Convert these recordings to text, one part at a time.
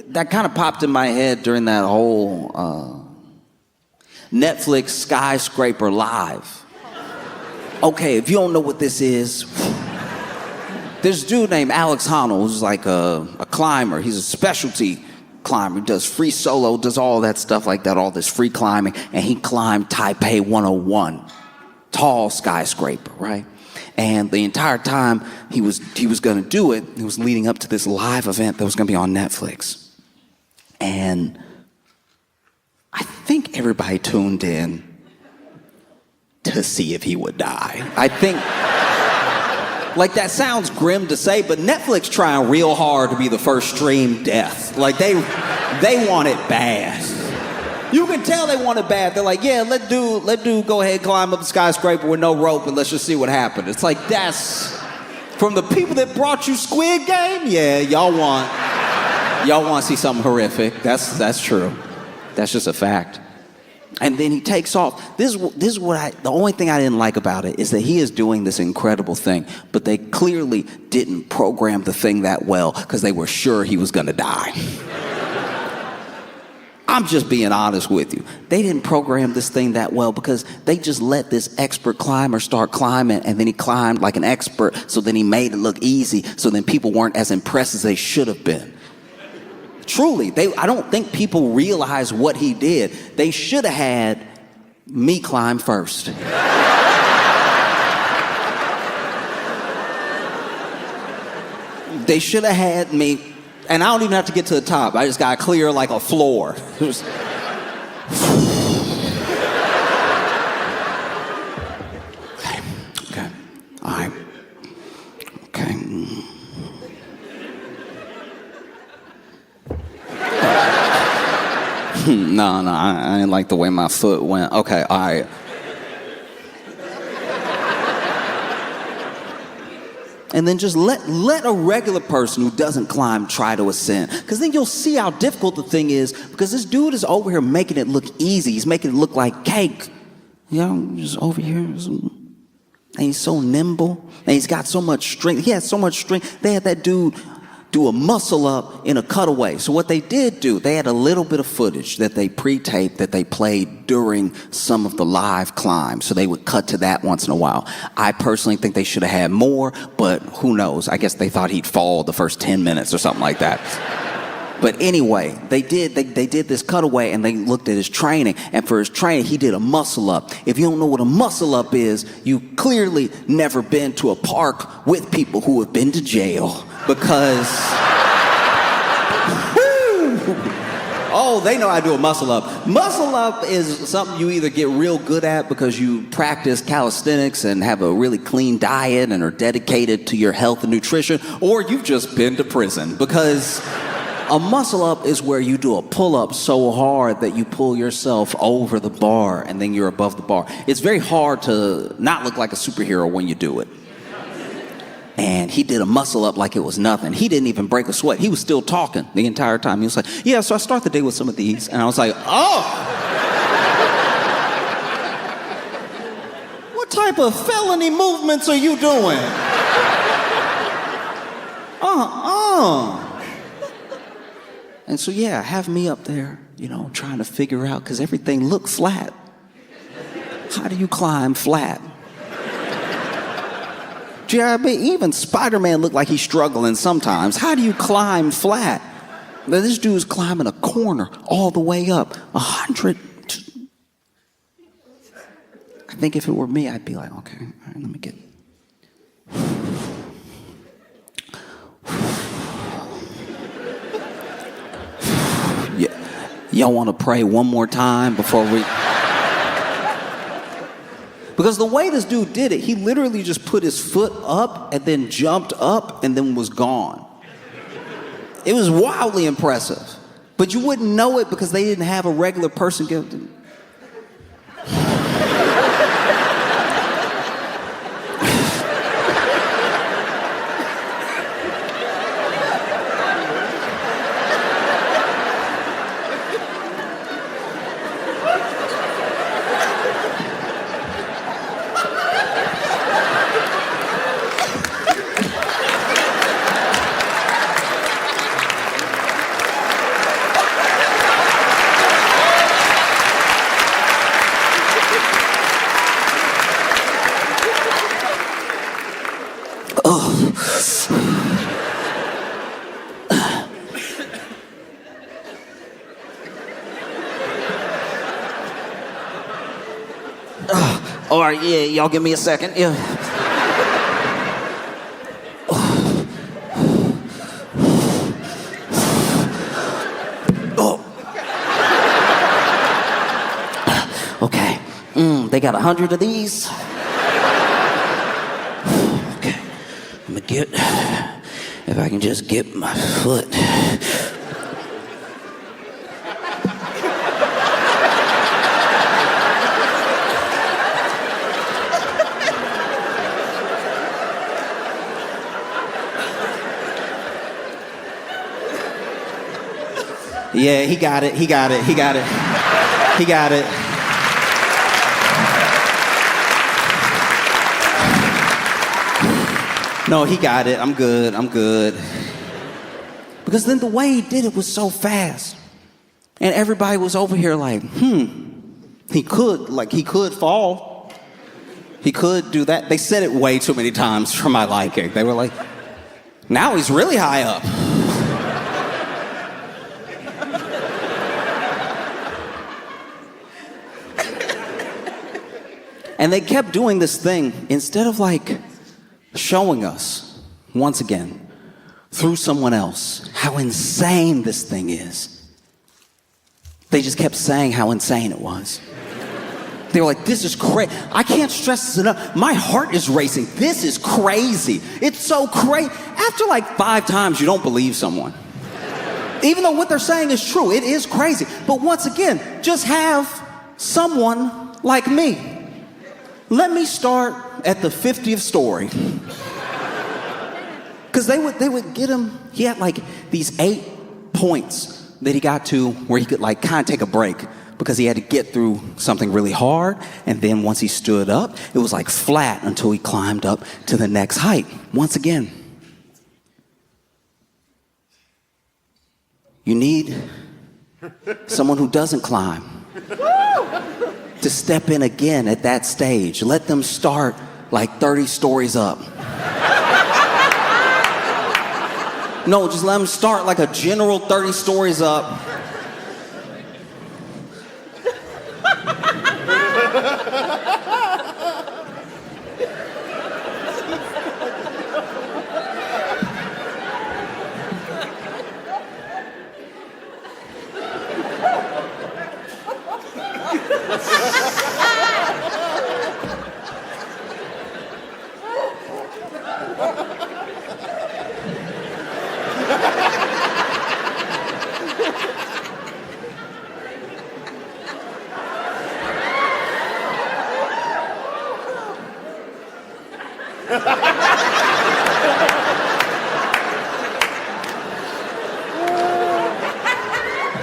that kind of popped in my head during that whole Netflix skyscraper live. Okay, if you don't know what this is, there's a dude named Alex Honnold who's like a climber. He's a specialty climber. He does free solo, does all that stuff like that, all this free climbing, and he climbed Taipei 101, tall skyscraper, right? And the entire time he was going to do it, it was leading up to this live event that was going to be on Netflix. And I think everybody tuned in to see if he would die. I think, like, that sounds grim to say, but Netflix trying real hard to be the first streamed death. Like, they want it bad. You can tell they want it bad. They're like, yeah, let dude go ahead and climb up the skyscraper with no rope and let's just see what happens. It's like, that's, from the people that brought you Squid Game, yeah, y'all want to see something horrific. That's true. That's just a fact. And then he takes off. This is what the only thing I didn't like about it is that he is doing this incredible thing, but they clearly didn't program the thing that well because they were sure he was gonna die. I'm just being honest with you. They didn't program this thing that well because they just let this expert climber start climbing, and then he climbed like an expert, so then he made it look easy, so then people weren't as impressed as they should have been. Truly, I don't think people realize what he did. They should have had me climb first. They should have had me, and I don't even have to get to the top. I just got to clear like a floor. Okay. All right. Okay. No, I didn't like the way my foot went. Okay, all right. And then just let a regular person who doesn't climb try to ascend. Because then you'll see how difficult the thing is, because this dude is over here making it look easy. He's making it look like cake. You know, just over here. And he's so nimble. And he's got so much strength. He has so much strength. They had that dude do a muscle up in a cutaway. So what they did do, they had a little bit of footage that they pre-taped that they played during some of the live climbs. So they would cut to that once in a while. I personally think they should have had more, but who knows? I guess they thought he'd fall the first 10 minutes or something like that. But anyway, they did this cutaway, and they looked at his training. And for his training, he did a muscle up. If you don't know what a muscle up is, you clearly never been to a park with people who have been to jail. Because, oh, they know how to do a muscle up. Muscle up is something you either get real good at because you practice calisthenics and have a really clean diet and are dedicated to your health and nutrition, or you've just been to prison. Because a muscle up is where you do a pull-up so hard that you pull yourself over the bar and then you're above the bar. It's very hard to not look like a superhero when you do it. And he did a muscle up like it was nothing. He didn't even break a sweat. He was still talking the entire time. He was like, yeah, so I start the day with some of these. And I was like, oh. What type of felony movements are you doing? And so, yeah, have me up there, you know, trying to figure out, because everything looked flat. How do you climb flat? Even Spider-Man looked like he's struggling sometimes. How do you climb flat? Now, this dude's climbing a corner all the way up, 100. I think if it were me, I'd be like, okay, all right, let me get. Y'all want to pray one more time before we... Because the way this dude did it, he literally just put his foot up and then jumped up and then was gone. It was wildly impressive. But you wouldn't know it because they didn't have a regular person give them. All right, yeah, y'all give me a second. Yeah. Oh. Okay. They got 100 of these. Okay. I'm gonna get, if I can just get my foot. Yeah, he got it. No, he got it. I'm good. Because then the way he did it was so fast. And everybody was over here like, he could fall. He could do that. They said it way too many times for my liking. They were like, now he's really high up. And they kept doing this thing, instead of like showing us, once again, through someone else, how insane this thing is. They just kept saying how insane it was. They were like, this is crazy. I can't stress this enough. My heart is racing. This is crazy. It's so crazy. After like 5 times, you don't believe someone. Even though what they're saying is true, it is crazy. But once again, just have someone like me. Let me start at the 50th story. Because they would get him, he had like these 8 points that he got to where he could like kind of take a break because he had to get through something really hard. And then once he stood up, it was like flat until he climbed up to the next height. Once again, you need someone who doesn't climb to step in again at that stage. Let them start like 30 stories up. No, just let them start like a general 30 stories up.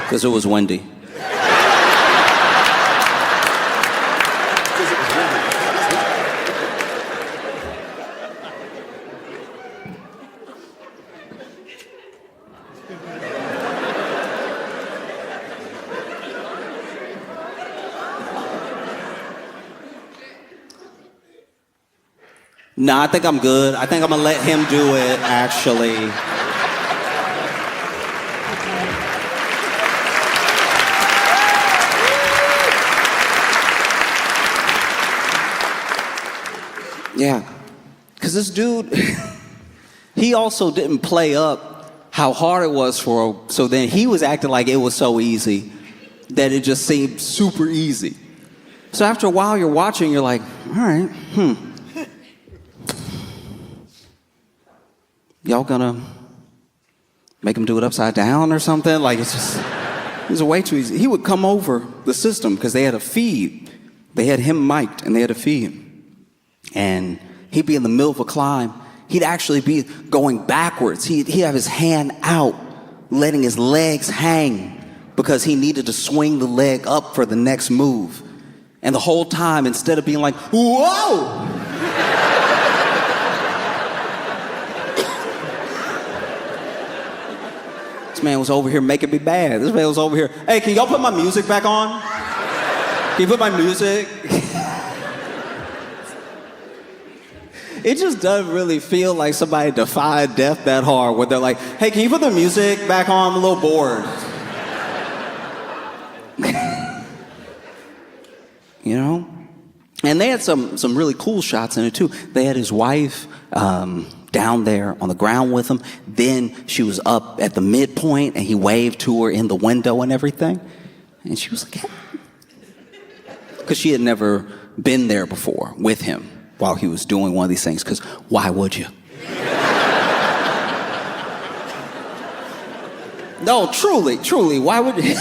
Because it was windy. No, I think I'm good. I think I'm gonna let him do it, actually. Yeah, because this dude, he also didn't play up how hard it was for him, so then he was acting like it was so easy that it just seemed super easy. So after a while you're watching, you're like, all right, y'all gonna make him do it upside down or something? Like, it was way too easy. He would come over the system because they had a feed. They had him mic'd and they had a feed. And he'd be in the middle of a climb. He'd actually be going backwards. He'd have his hand out, letting his legs hang because he needed to swing the leg up for the next move. And the whole time, instead of being like, whoa! This man was over here making me bad. This man was over here, hey, can y'all put my music back on? Can you put my music? It just doesn't really feel like somebody defied death that hard where they're like, hey, can you put the music back on? I'm a little bored. You know? And they had some really cool shots in it too. They had his wife down there on the ground with him. Then she was up at the midpoint and he waved to her in the window and everything. And she was like, hey. Because she had never been there before with him while he was doing one of these things. Because why would you? No, truly, why would you?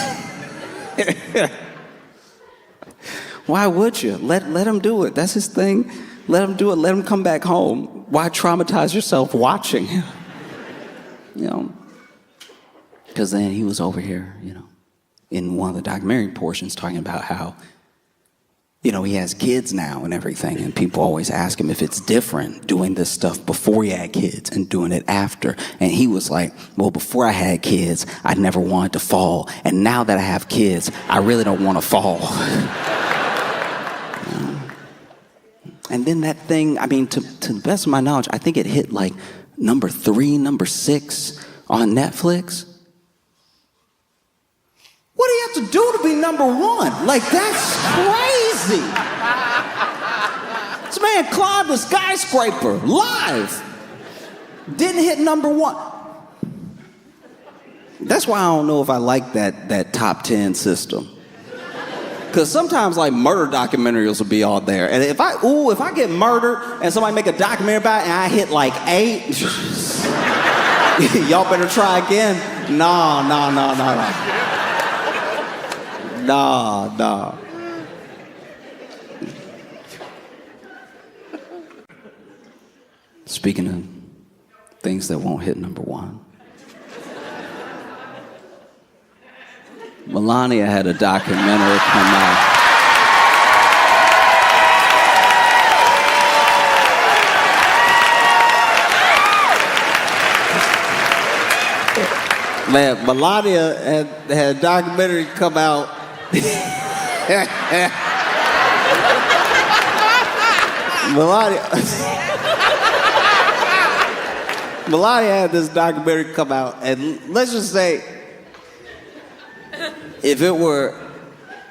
Why would you? Let him do it. That's his thing. Let him do it. Let him come back home. Why traumatize yourself watching him? You know? Because then he was over here, you know, in one of the documentary portions talking about how, you know, he has kids now and everything, and people always ask him if it's different doing this stuff before he had kids and doing it after. And he was like, well, before I had kids, I never wanted to fall. And now that I have kids, I really don't want to fall. And then that thing, I mean, to the best of my knowledge, I think it hit like number 3, number 6 on Netflix. What do you have to do to be number 1? Like, that's crazy. This man climbed a skyscraper live. Didn't hit number 1. That's why I don't know if I like that top 10 system. Because sometimes, like, murder documentaries will be all there. And if I get murdered and somebody make a documentary about it and I hit like 8, y'all better try again. No. Nah. Speaking of things that won't hit number 1. Melania had a documentary come out. Man, Melania had a documentary come out. Melania had this documentary come out, and let's just say, if it were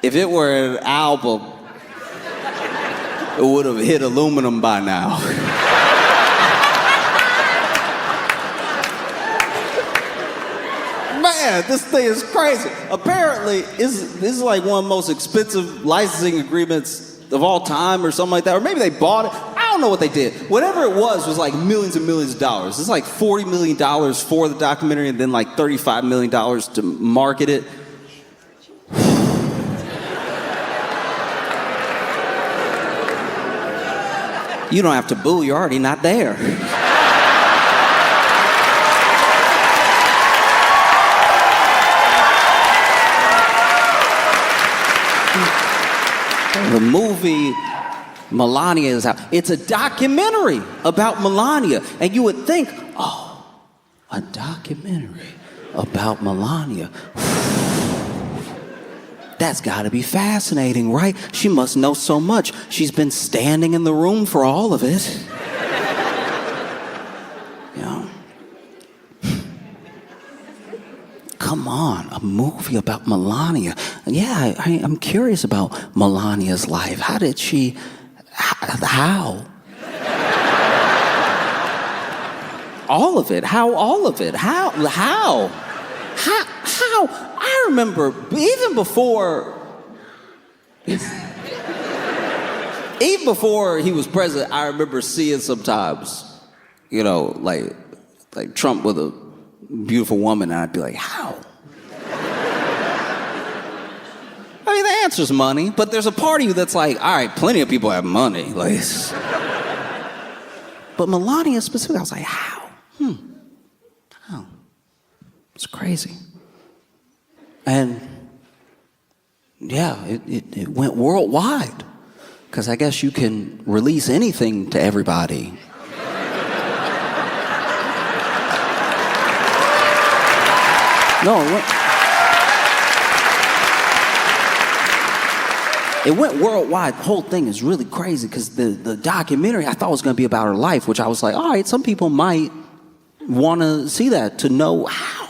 an album, it would have hit aluminum by now. Man, this thing is crazy. Apparently, this is like one of the most expensive licensing agreements of all time or something like that. Or maybe they bought it. I don't know what they did. Whatever it was like millions and millions of dollars. It's like $40 million for the documentary and then like $35 million to market it. You don't have to boo, you're already not there. The movie Melania is out. It's a documentary about Melania. And you would think, oh, a documentary about Melania. That's got to be fascinating, right? She must know so much. She's been standing in the room for all of it. You know? Come on, a movie about Melania. Yeah, I'm curious about Melania's life. How did she... How? All of it. How all of it? How? I remember even before he was president, I remember seeing sometimes, you know, like Trump with a beautiful woman, and I'd be like, how? I mean, the answer's money, but there's a part of you that's like, all right, plenty of people have money. Like, but Melania specifically, I was like, how? How? It's crazy. And yeah, it went worldwide. Because I guess you can release anything to everybody. No, it went worldwide. The whole thing is really crazy because the documentary I thought was going to be about her life, which I was like, all right, some people might want to see that to know how.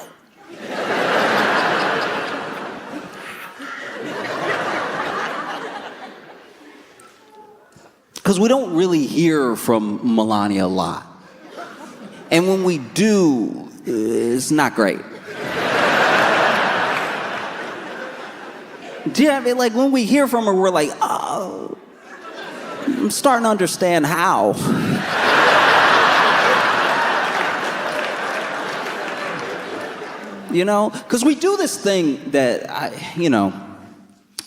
Because we don't really hear from Melania a lot. And when we do, it's not great. Do you know what I mean? Like when we hear from her, we're like, oh, I'm starting to understand how. You know? Because we do this thing that,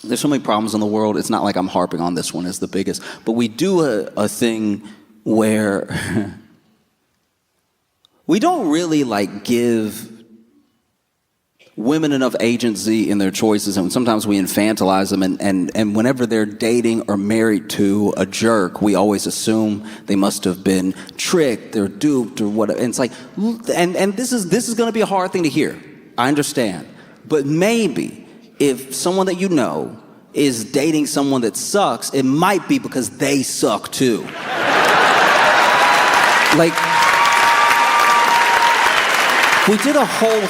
there's so many problems in the world. It's not like I'm harping on this one as the biggest. But we do a thing where we don't really like give women enough agency in their choices, and sometimes we infantilize them, and whenever they're dating or married to a jerk, we always assume they must have been tricked or duped or whatever. And it's like, and this is going to be a hard thing to hear. I understand. But maybe if someone that you know is dating someone that sucks, it might be because they suck too. Like, we did a whole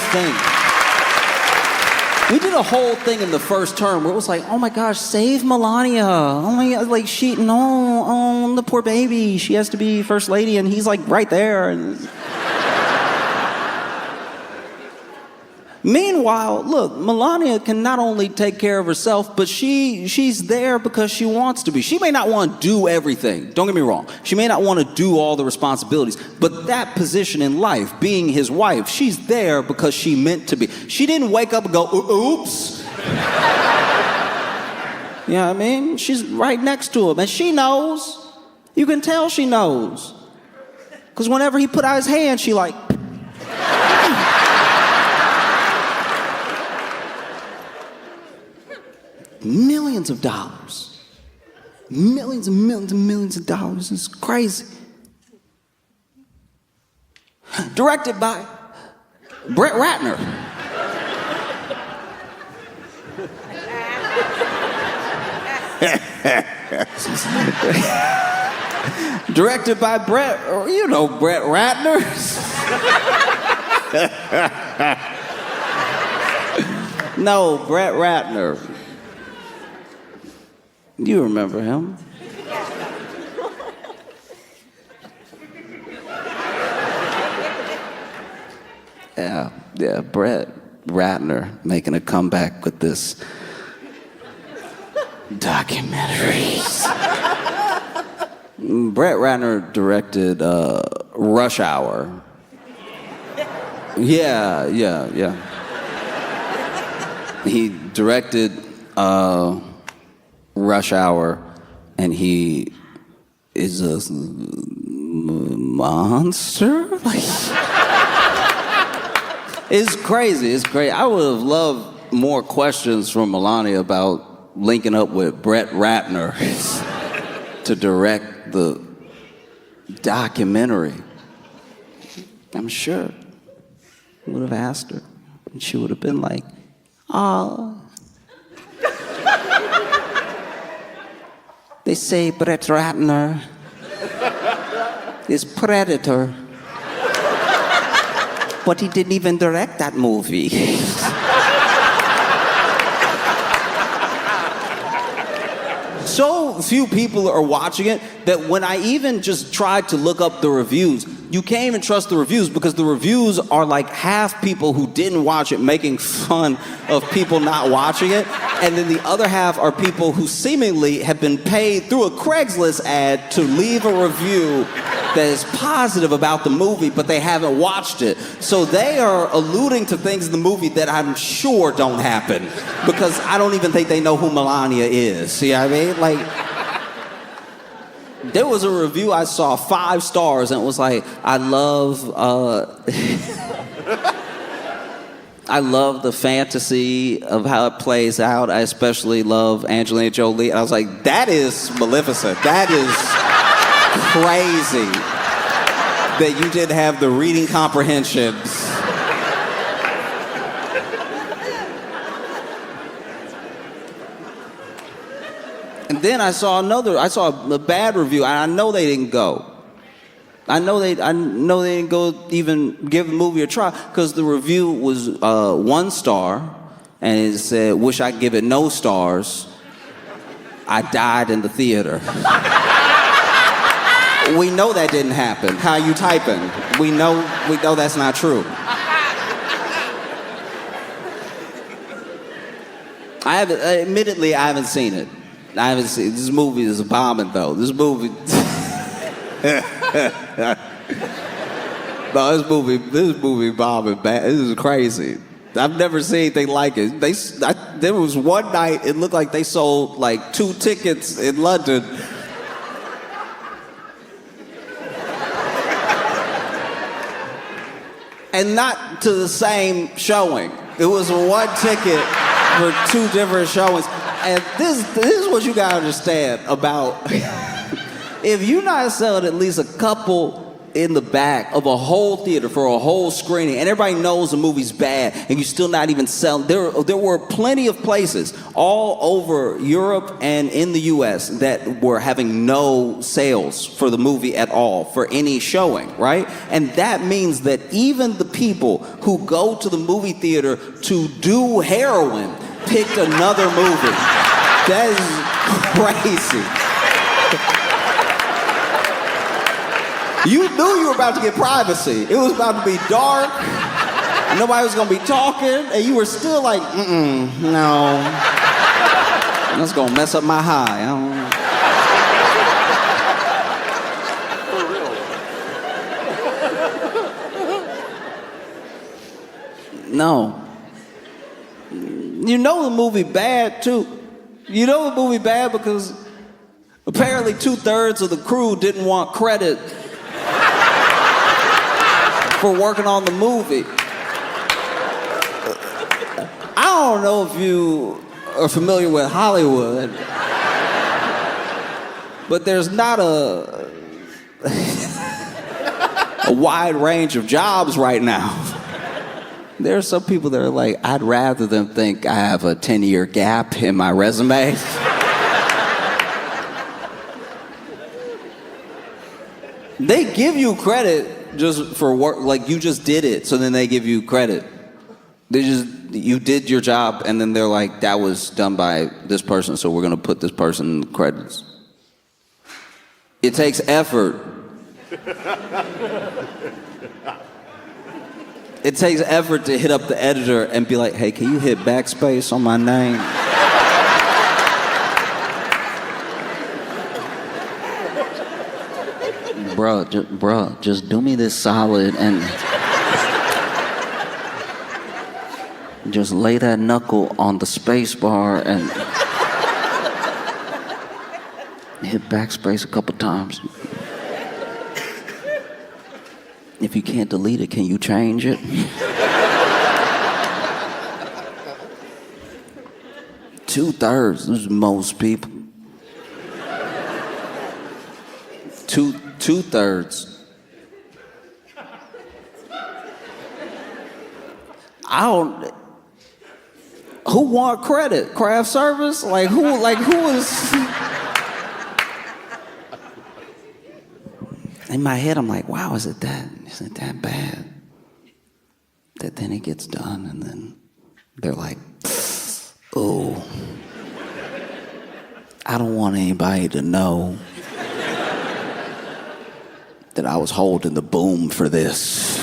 thing in the first term where it was like, oh my gosh, save Melania. Oh my God, like the poor baby. She has to be first lady, and he's like right there. And meanwhile, look, Melania can not only take care of herself, but she's there because she wants to be. She may not want to do everything. Don't get me wrong. She may not want to do all the responsibilities. But that position in life, being his wife, she's there because she meant to be. She didn't wake up and go, oops. You know what I mean? She's right next to him, and she knows. You can tell she knows. Because whenever he put out his hand, she like... Millions of dollars. Millions and millions and millions of dollars. It's crazy. Directed by Brett Ratner. Directed by Brett Ratner. No, Brett Ratner. You remember him. Yeah, Brett Ratner making a comeback with this documentary. Brett Ratner directed Rush Hour. Yeah. He directed Rush Hour, and he is a monster? Like, it's crazy. It's great. I would have loved more questions from Melania about linking up with Brett Ratner to direct the documentary. I'm sure I would have asked her, and she would have been like, oh. They say Brett Ratner is Predator, but he didn't even direct that movie. So few people are watching it that when I even just tried to look up the reviews, you can't even trust the reviews because the reviews are like half people who didn't watch it making fun of people not watching it, and then the other half are people who seemingly have been paid through a Craigslist ad to leave a review that is positive about the movie, but they haven't watched it. So they are alluding to things in the movie that I'm sure don't happen because I don't even think they know who Melania is. See what I mean? Like, there was a review I saw, 5 stars, and it was like, I love the fantasy of how it plays out. I especially love Angelina Jolie. And I was like, that is Maleficent. That is crazy that you didn't have the reading comprehension. And then I saw a bad review, and I know they didn't go. I know they didn't go even give the movie a try, because the review was 1 star, and it said, wish I could give it no stars. I died in the theater. We know that didn't happen. How you typing? We know that's not true. Admittedly, I haven't seen it. This movie is bombing though. This movie. No, this movie bombing bad. This is crazy. I've never seen anything like it. There was one night, it looked like they sold like 2 tickets in London. And not to the same showing. It was 1 ticket for 2 different showings. And this is what you gotta understand about if you're not selling at least a couple in the back of a whole theater for a whole screening, and everybody knows the movie's bad, and you're still not even selling. There were plenty of places all over Europe and in the US that were having no sales for the movie at all, for any showing, right? And that means that even the people who go to the movie theater to do heroin picked another movie. That is crazy. You knew you were about to get privacy. It was about to be dark. Nobody was going to be talking. And you were still like, no. That's going to mess up my high. No. You know the movie bad, too. You know the movie bad because apparently 2/3 of the crew didn't want credit for working on the movie. I don't know if you are familiar with Hollywood, but there's not a wide range of jobs right now. There are some people that are like, I'd rather them think I have a 10-year gap in my resume. They give you credit just for work, like you just did it, so then they give you credit. You did your job, and then they're like, that was done by this person, so we're gonna put this person in the credits. It takes effort. It takes effort to hit up the editor and be like, hey, can you hit backspace on my name? Bruh, just do me this solid and just lay that knuckle on the space bar and hit backspace a couple times. If you can't delete it, can you change it? Two-thirds, this is most people. Two-thirds. Who want credit? Craft service? Who is? In my head, I'm like, wow, isn't that bad? That then it gets done, and then they're like, oh, I don't want anybody to know that I was holding the boom for this.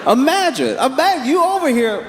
Imagine you over here.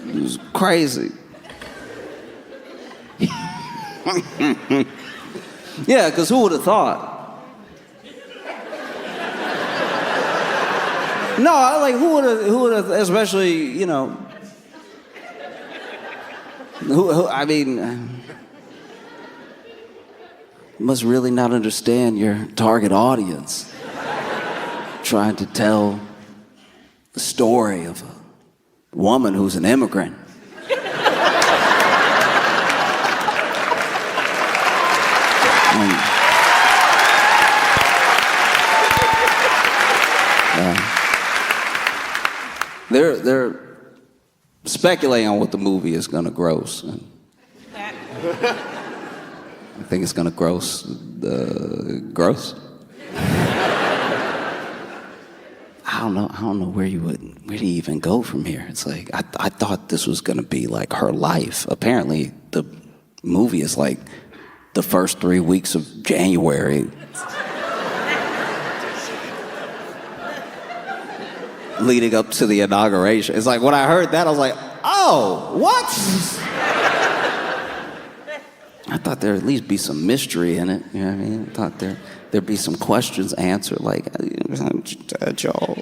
It was crazy. Yeah, because who would have thought? No, who would have, especially, must really not understand your target audience. Trying to tell the story of a woman who's an immigrant. They're speculating on what the movie is going to gross. I think it's going to gross gross. I don't know where do you even go from here? It's like I thought this was going to be like her life. Apparently, the movie is like the first 3 weeks of January. Leading up to the inauguration. It's like when I heard that, I was like, oh, what? I thought there'd at least be some mystery in it. You know what I mean? I thought there'd be some questions answered, like, Joe.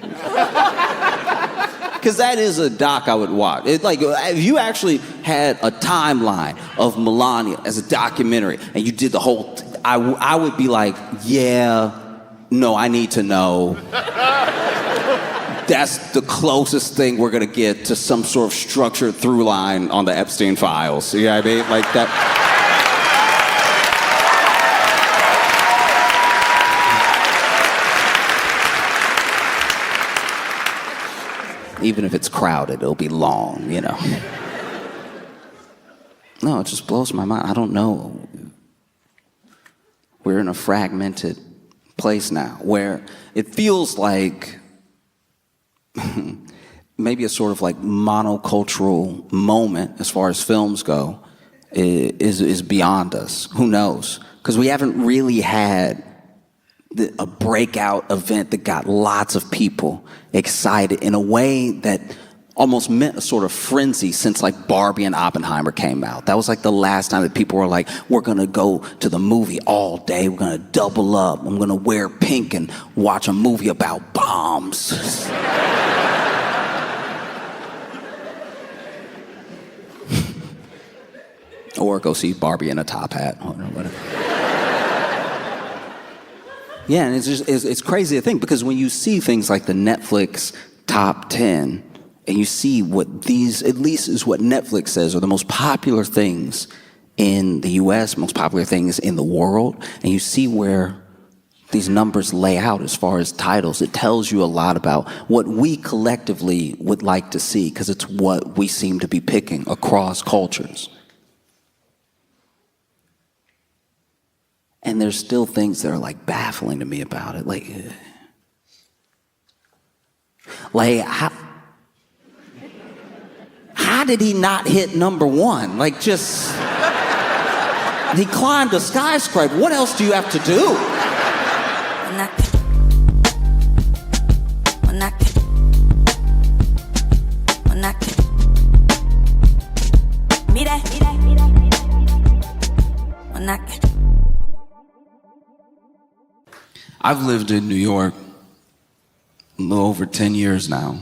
Because that is a doc I would watch. It's like, if you actually had a timeline of Melania as a documentary, and you did the whole, I would be like, yeah, no, I need to know. That's the closest thing we're gonna get to some sort of structured through line on the Epstein files. You know what I mean? Like that. Even if it's crowded, it'll be long, you know. No, it just blows my mind. I don't know. We're in a fragmented place now where it feels like maybe a sort of like monocultural moment as far as films go is beyond us. Who knows? Because we haven't really had a breakout event that got lots of people excited in a way that almost meant a sort of frenzy since like Barbie and Oppenheimer came out. That was like the last time that people were like, we're gonna go to the movie all day, we're gonna double up, I'm gonna wear pink and watch a movie about bombs. Or go see Barbie in a top hat or whatever. Yeah, and it's crazy to think, because when you see things like the Netflix top 10, and you see what these, at least is what Netflix says, are the most popular things in the US, most popular things in the world, and you see where these numbers lay out as far as titles, it tells you a lot about what we collectively would like to see, because it's what we seem to be picking across cultures. And there's still things that are like baffling to me about it. Like how did he not hit number one? Like, just, he climbed a skyscraper. What else do you have to do? I've lived in New York a little over 10 years now.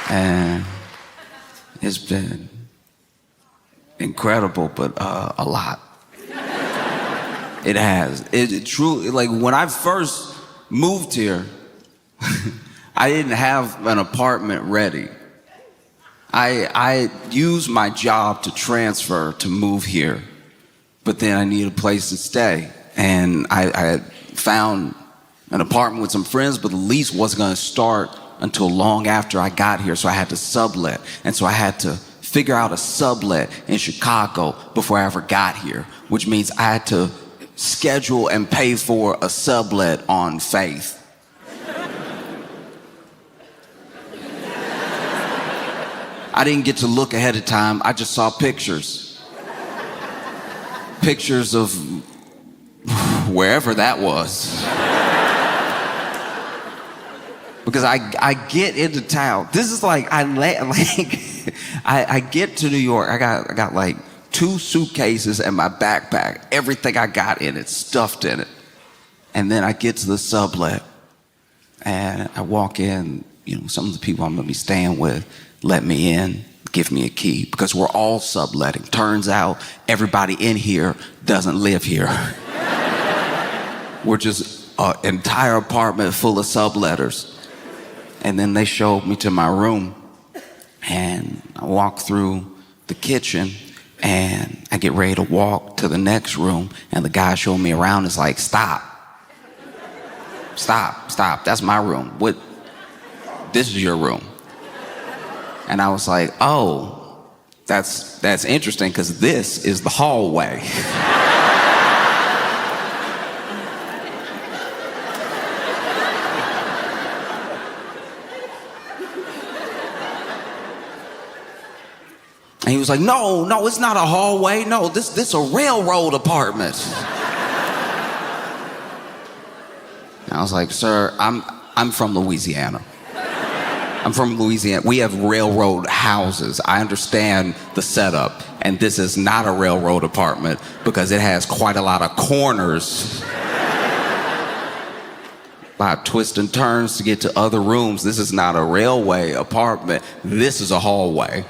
And it's been incredible, but a lot. It has. It truly, like when I first moved here, I didn't have an apartment ready. I used my job to transfer to move here, but then I needed a place to stay. And I found an apartment with some friends, but the lease wasn't gonna start until long after I got here, so I had to sublet. And so I had to figure out a sublet in Chicago before I ever got here, which means I had to schedule and pay for a sublet on faith. I didn't get to look ahead of time, I just saw pictures. Pictures of wherever that was. Because I get into town. This is like, I get to New York. I got like 2 suitcases and my backpack. Everything I got in it, stuffed in it. And then I get to the sublet and I walk in. You know, some of the people I'm gonna be staying with let me in, give me a key, because we're all subletting. Turns out everybody in here doesn't live here. We're just an entire apartment full of subletters. And then they showed me to my room, and I walk through the kitchen, and I get ready to walk to the next room, and the guy showing me around is like, stop. stop, that's my room. What? This is your room. And I was like, oh, that's interesting, because this is the hallway. And he was like, no, it's not a hallway. No, this a railroad apartment. And I was like, sir, I'm from Louisiana. I'm from Louisiana. We have railroad houses. I understand the setup. And this is not a railroad apartment because it has quite a lot of corners. A lot of twists and turns to get to other rooms. This is not a railway apartment. This is a hallway.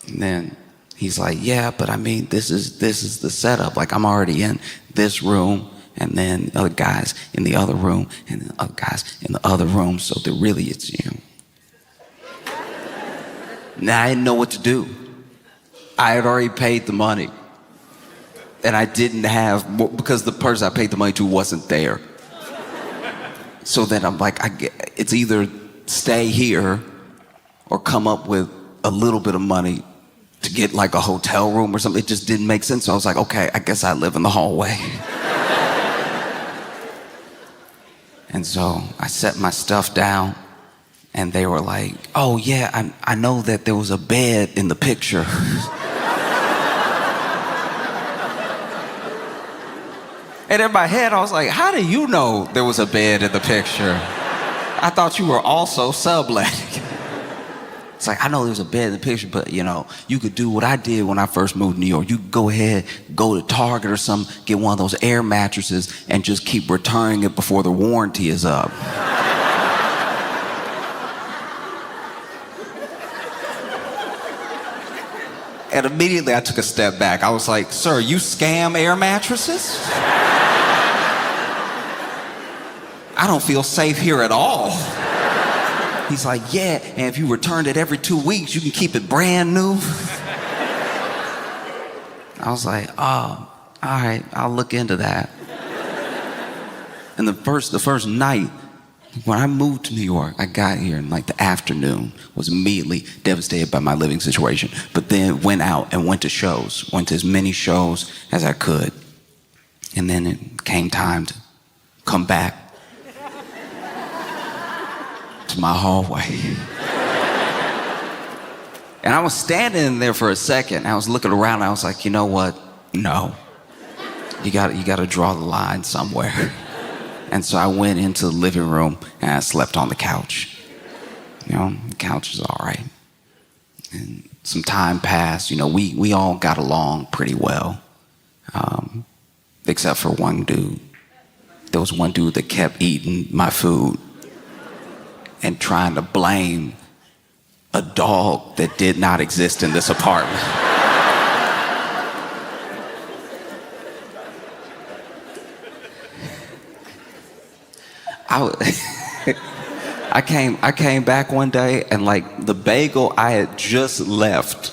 And then he's like, yeah, but I mean, this is the setup. Like, I'm already in this room, and then other guys in the other room, and then other guys in the other room, so that really it's you. Now, I didn't know what to do. I had already paid the money, and I didn't have, because the person I paid the money to wasn't there. So then I'm like, it's either stay here or come up with a little bit of money to get like a hotel room or something. It just didn't make sense. So I was like, okay, I guess I live in the hallway. And so I set my stuff down, and they were like, oh yeah, I know that there was a bed in the picture. And in my head, I was like, how do you know there was a bed in the picture? I thought you were also subletting. It's like, I know there's a bed in the picture, but you could do what I did when I first moved to New York. You could go ahead, go to Target or something, get one of those air mattresses, and just keep returning it before the warranty is up. And immediately I took a step back. I was like, sir, you scam air mattresses? I don't feel safe here at all. He's like, yeah, and if you return it every 2 weeks, you can keep it brand new. I was like, oh, all right, I'll look into that. And the first night, when I moved to New York, I got here in like the afternoon, was immediately devastated by my living situation, but then went out and went to shows, went to as many shows as I could. And then it came time to come back to my hallway. And I was standing there for a second. I was looking around. I was like, you know what? No. You got to draw the line somewhere. And so I went into the living room and I slept on the couch. The couch is all right. And some time passed. We all got along pretty well, except for one dude. There was one dude that kept eating my food and trying to blame a dog that did not exist in this apartment. I came back one day, and like the bagel I had just left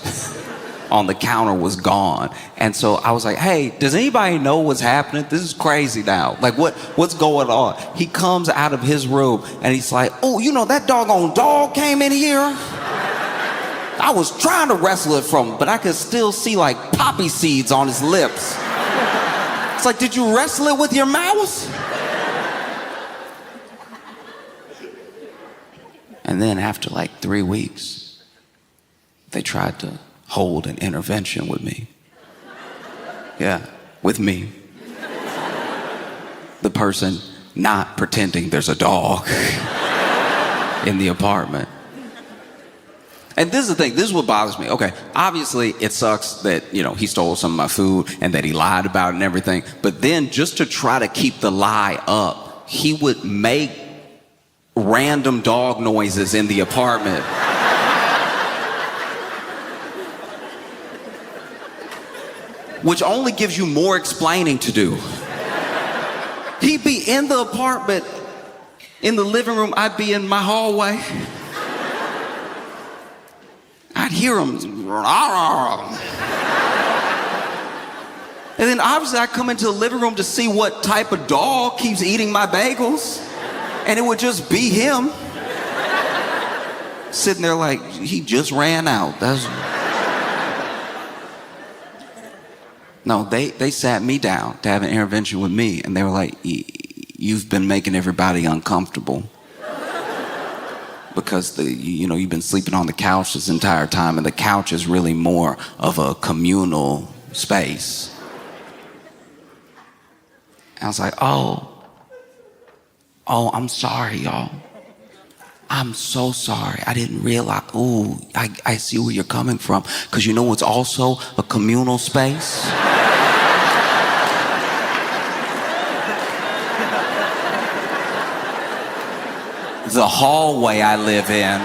on the counter was gone. And so I was like, hey, does anybody know what's happening? This is crazy now. Like, what's going on? He comes out of his room and he's like, oh, that doggone dog came in here. I was trying to wrestle it from him, but I could still see like poppy seeds on his lips. It's like, did you wrestle it with your mouth? And then after like 3 weeks, they tried to hold an intervention with me. Yeah, with me. The person not pretending there's a dog in the apartment. And this is the thing, this is what bothers me. Okay, obviously it sucks that, he stole some of my food and that he lied about it and everything. But then just to try to keep the lie up, he would make random dog noises in the apartment. Which only gives you more explaining to do. He'd be in the apartment, in the living room, I'd be in my hallway. I'd hear him. And then obviously I come into the living room to see what type of dog keeps eating my bagels. And it would just be him. Sitting there like, he just ran out. No, they sat me down to have an intervention with me, and they were like, you've been making everybody uncomfortable. Because you've been sleeping on the couch this entire time, and the couch is really more of a communal space. I was like, oh, I'm sorry, y'all. I'm so sorry. I didn't realize. Ooh, I see where you're coming from. Because you know what's also a communal space? The hallway I live in.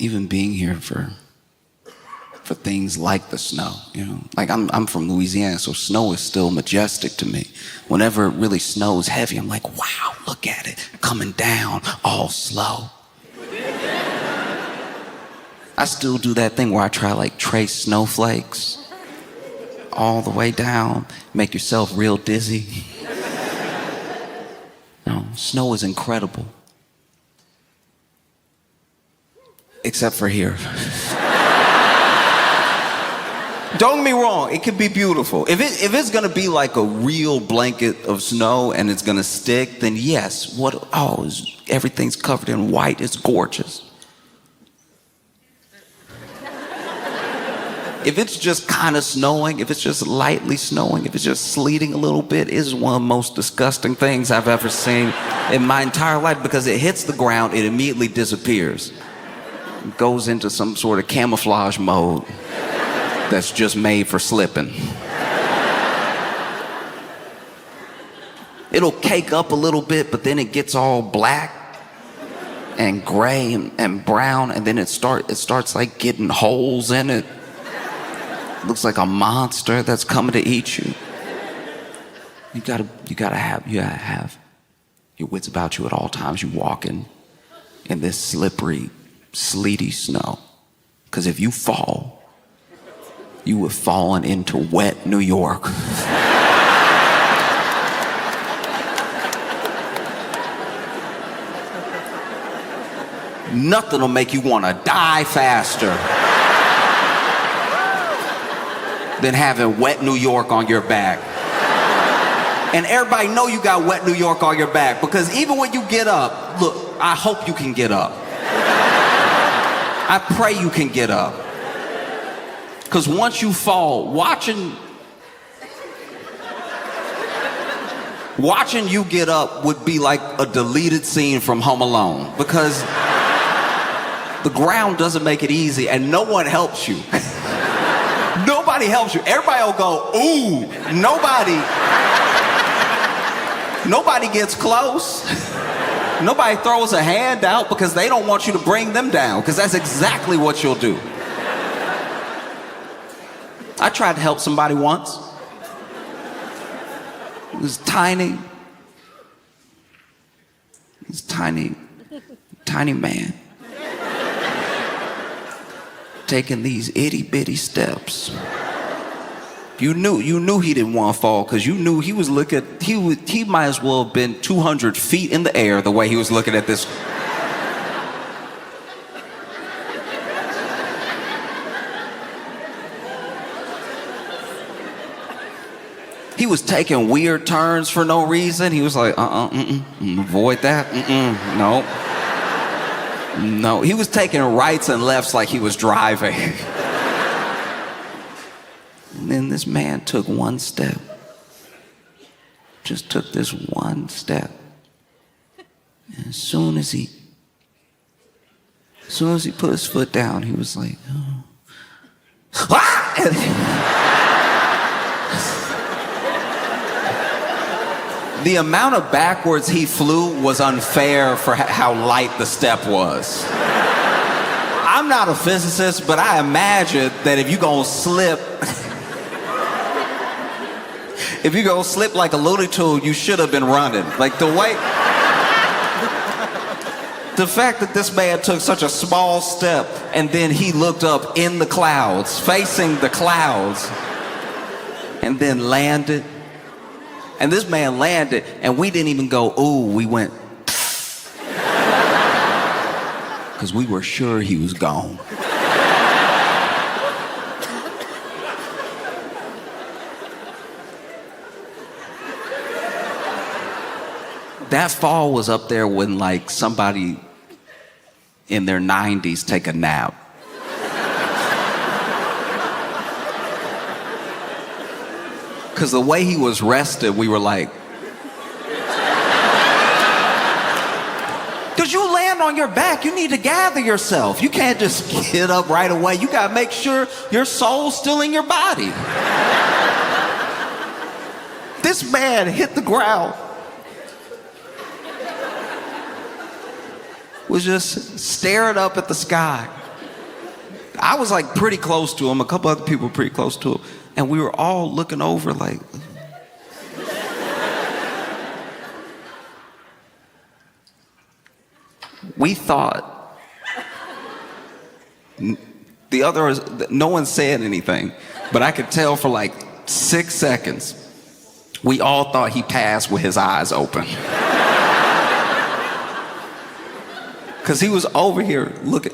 Even being here for things like the snow, like I'm from Louisiana, so snow is still majestic to me. Whenever it really snows heavy, I'm like, wow, look at it coming down all slow. I still do that thing where I try like trace snowflakes all the way down, make yourself real dizzy. No, snow is incredible. Except for here. Don't get me wrong, it could be beautiful. If it's gonna be like a real blanket of snow and it's gonna stick, then yes, everything's covered in white, it's gorgeous. If it's just kind of snowing, if it's just lightly snowing, if it's just sleeting a little bit, it is one of the most disgusting things I've ever seen in my entire life, because it hits the ground, it immediately disappears. It goes into some sort of camouflage mode that's just made for slipping. It'll cake up a little bit, but then it gets all black and gray and brown, and then it starts like getting holes in it. Looks like a monster that's coming to eat you. You gotta have your wits about you at all times. You walking in this slippery, sleety snow. Because if you fall, you have fallen into wet New York. Nothing will make you want to die faster than having wet New York on your back. And everybody know you got wet New York on your back, because even when you get up, look, I hope you can get up. I pray you can get up. Because once you fall, watching you get up would be like a deleted scene from Home Alone, because the ground doesn't make it easy and no one helps you. Nobody helps you. Everybody will go, ooh. Nobody gets close. Nobody throws a hand out because they don't want you to bring them down, because that's exactly what you'll do. I tried to help somebody once. It was tiny. This tiny man. Taking these itty bitty steps. You knew he didn't want to fall, because you knew he might as well have been 200 feet in the air the way he was looking at this. He was taking weird turns for no reason. He was like, avoid that, no. He was taking rights and lefts like he was driving. And then this man took one step. Just took this one step. And as soon as he put his foot down, he was like, oh. The amount of backwards he flew was unfair for how light the step was. I'm not a physicist, but I imagine that if you're gonna slip If you go slip like a Looney Tune, you should have been running. Like the way... The fact that this man took such a small step and then he looked up in the clouds, facing the clouds, and then landed. And this man landed, and we didn't even go, ooh, we went, because we were sure he was gone. That fall was up there when like somebody in their 90s take a nap. Because the way he was rested, we were like, because you land on your back, you need to gather yourself. You can't just get up right away. You gotta make sure your soul's still in your body. This man hit the ground. Was just staring up at the sky. I was like pretty close to him. A couple other people were pretty close to him. And we were all looking over like... We thought... The others, no one said anything, but I could tell for like 6 seconds, we all thought he passed with his eyes open. Because he was over here looking.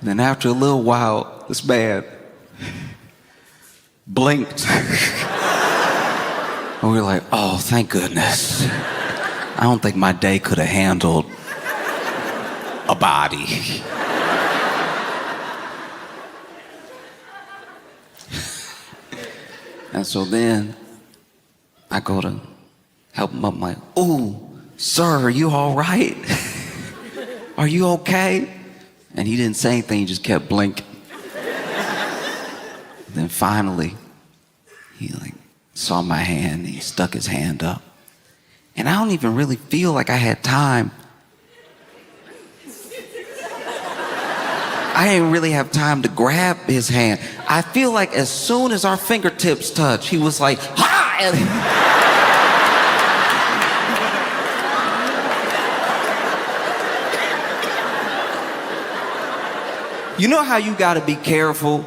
Then after a little while, this man blinked. And we were like, oh, thank goodness. I don't think my day could have handled a body. And so then I go to help him up. I'm like, ooh, sir, are you all right? Are you okay? And he didn't say anything, he just kept blinking. Then finally, he like saw my hand, and he stuck his hand up. And I don't even really feel like I had time. I didn't really have time to grab his hand. I feel like as soon as our fingertips touched, he was like, ha! You know how you gotta be careful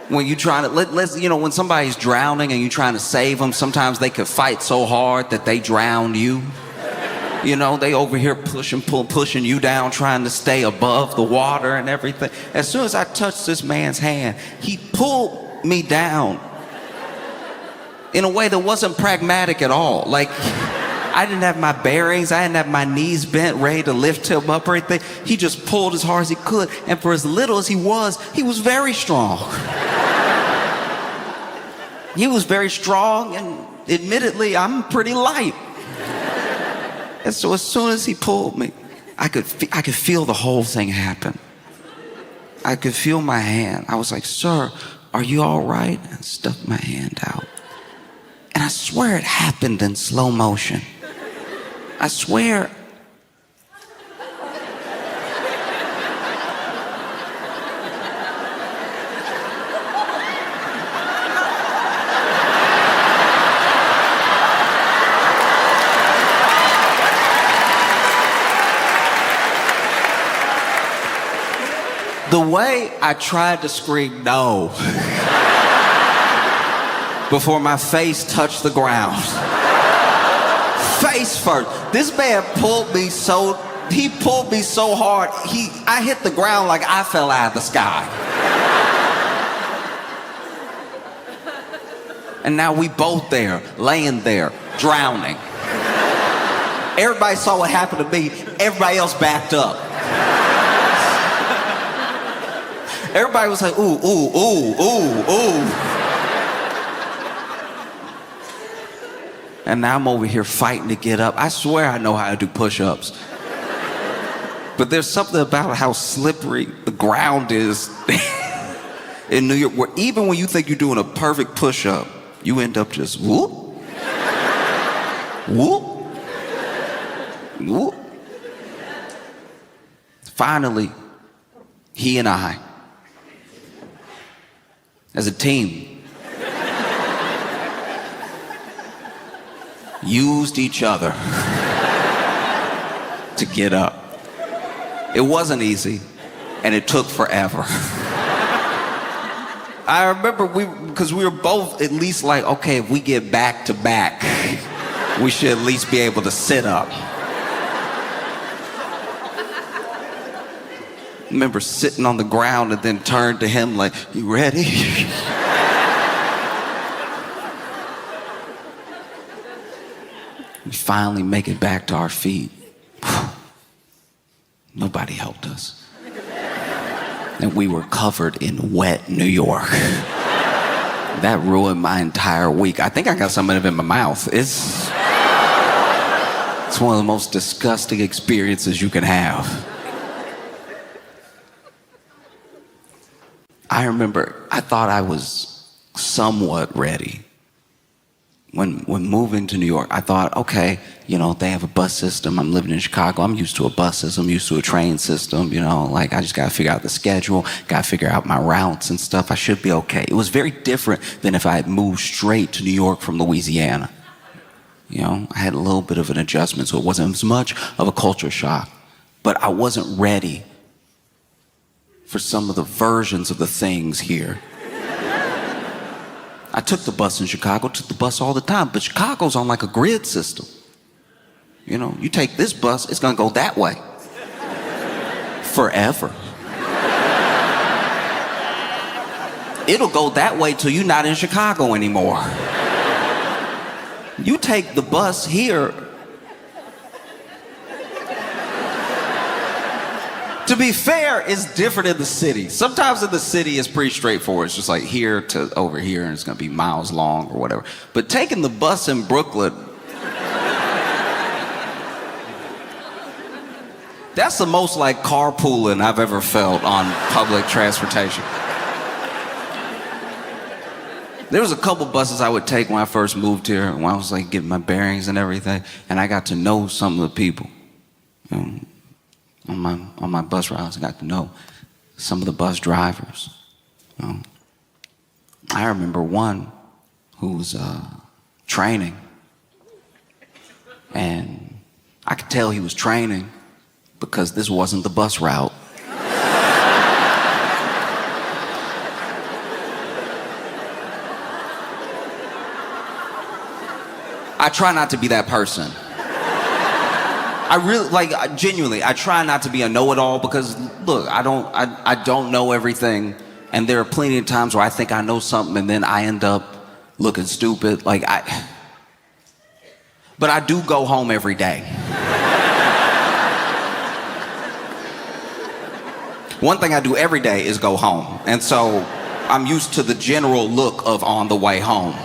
when you're trying to, when somebody's drowning and you're trying to save them, sometimes they could fight so hard that they drown you. You know, they over here pushing you down, trying to stay above the water and everything. As soon as I touched this man's hand, he pulled me down in a way that wasn't pragmatic at all. Like, I didn't have my bearings, I didn't have my knees bent, ready to lift him up or anything. He just pulled as hard as he could, and for as little as he was very strong. He was very strong, and admittedly, I'm pretty light. And so as soon as he pulled me, I could feel the whole thing happen. I could feel my hand. I was like, sir, are you all right? And I stuck my hand out. And I swear it happened in slow motion. I swear. The way I tried to scream no before my face touched the ground. Face first. This man pulled me so hard, I hit the ground like I fell out of the sky. And now we both there, laying there, drowning. Everybody saw what happened to me. Everybody else backed up. Everybody was like, ooh, ooh, ooh, ooh, ooh. And now I'm over here fighting to get up. I swear I know how to do push-ups. But there's something about how slippery the ground is in New York, where even when you think you're doing a perfect push-up, you end up just whoop, whoop, whoop. finally, he and I, as a team, used each other to get up. It wasn't easy, and it took forever. I remember because we were both at least like, okay, if we get back to back, we should at least be able to sit up. I remember sitting on the ground and then turned to him like, you ready? We finally make it back to our feet. Nobody helped us. And we were covered in wet New York. That ruined my entire week. I think I got some of it in my mouth. It's one of the most disgusting experiences you can have. I remember I thought I was somewhat ready. When moving to New York, I thought, okay, you know, they have a bus system. I'm living in Chicago. I'm used to a bus system, used to a train system, you know, like I just got to figure out the schedule, got to figure out my routes and stuff. I should be okay. It was very different than if I had moved straight to New York from Louisiana. You know, I had a little bit of an adjustment, so it wasn't as much of a culture shock. But I wasn't ready for some of the versions of the things here. I took the bus in Chicago, took the bus all the time, but Chicago's on like a grid system. You know, you take this bus, it's gonna go that way. Forever. It'll go that way till you're not in Chicago anymore. You take the bus here. To be fair, it's different in the city. Sometimes in the city, it's pretty straightforward. It's just like here to over here, and it's gonna be miles long or whatever. But taking the bus in Brooklyn, that's the most like carpooling I've ever felt on public transportation. There was a couple buses I would take when I first moved here, when I was like getting my bearings and everything, and I got to know some of the people. You know, on my bus routes, I got to know some of the bus drivers. You know, I remember one who was training, and I could tell he was training because this wasn't the bus route. I try not to be that person. I really, like, genuinely, I try not to be a know-it-all because, look, I don't know everything, and there are plenty of times where I think I know something and then I end up looking stupid. But I do go home every day. One thing I do every day is go home, and so I'm used to the general look of on the way home.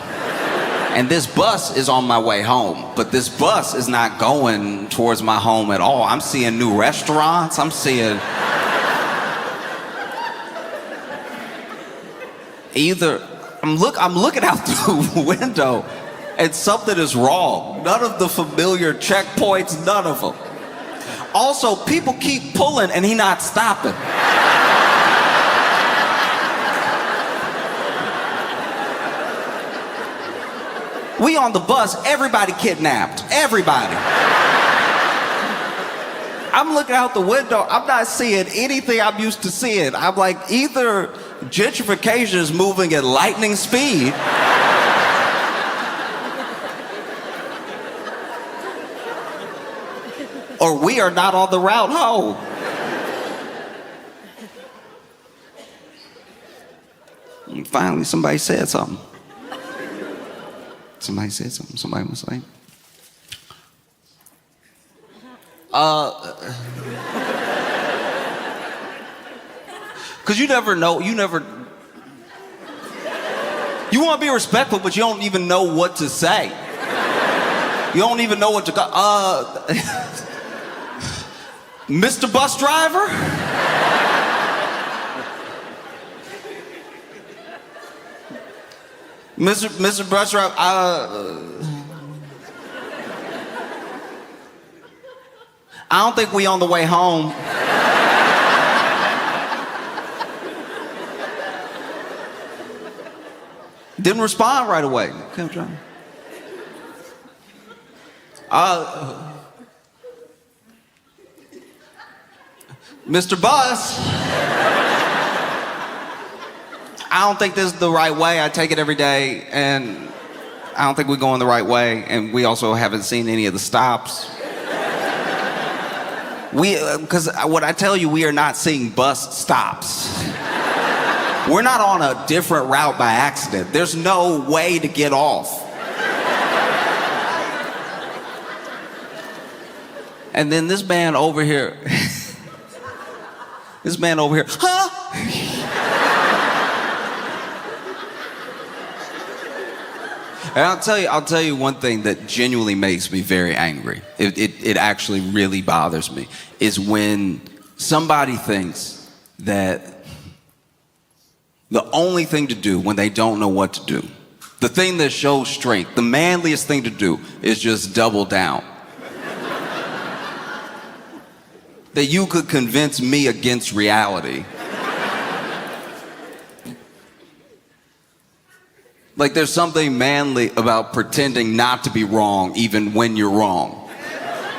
And this bus is on my way home, but this bus is not going towards my home at all. I'm seeing new restaurants. I'm seeing I'm looking out the window and something is wrong. None of the familiar checkpoints, none of them. Also, people keep pulling and he's not stopping. We on the bus, everybody kidnapped. Everybody. I'm looking out the window, I'm not seeing anything I'm used to seeing. I'm like, either gentrification is moving at lightning speed, or we are not on the route home. And finally, somebody said something. Somebody said something. Somebody was like, because you never know, you want to be respectful, but you don't even know what to say. You don't even know what to go, Mr. Bus Driver? Mr. Bus Driver, I don't think we on the way home. Didn't respond right away. Kept trying. Mr. Bus, I don't think this is the right way. I take it every day, and I don't think we're going the right way, and we also haven't seen any of the stops. Because what I tell you, we are not seeing bus stops. We're not on a different route by accident. There's no way to get off. And then this man over here, huh? And I'll tell you one thing that genuinely makes me very angry. It actually really bothers me, is when somebody thinks that the only thing to do when they don't know what to do, the thing that shows strength, the manliest thing to do is just double down. That you could convince me against reality. Like, there's something manly about pretending not to be wrong even when you're wrong.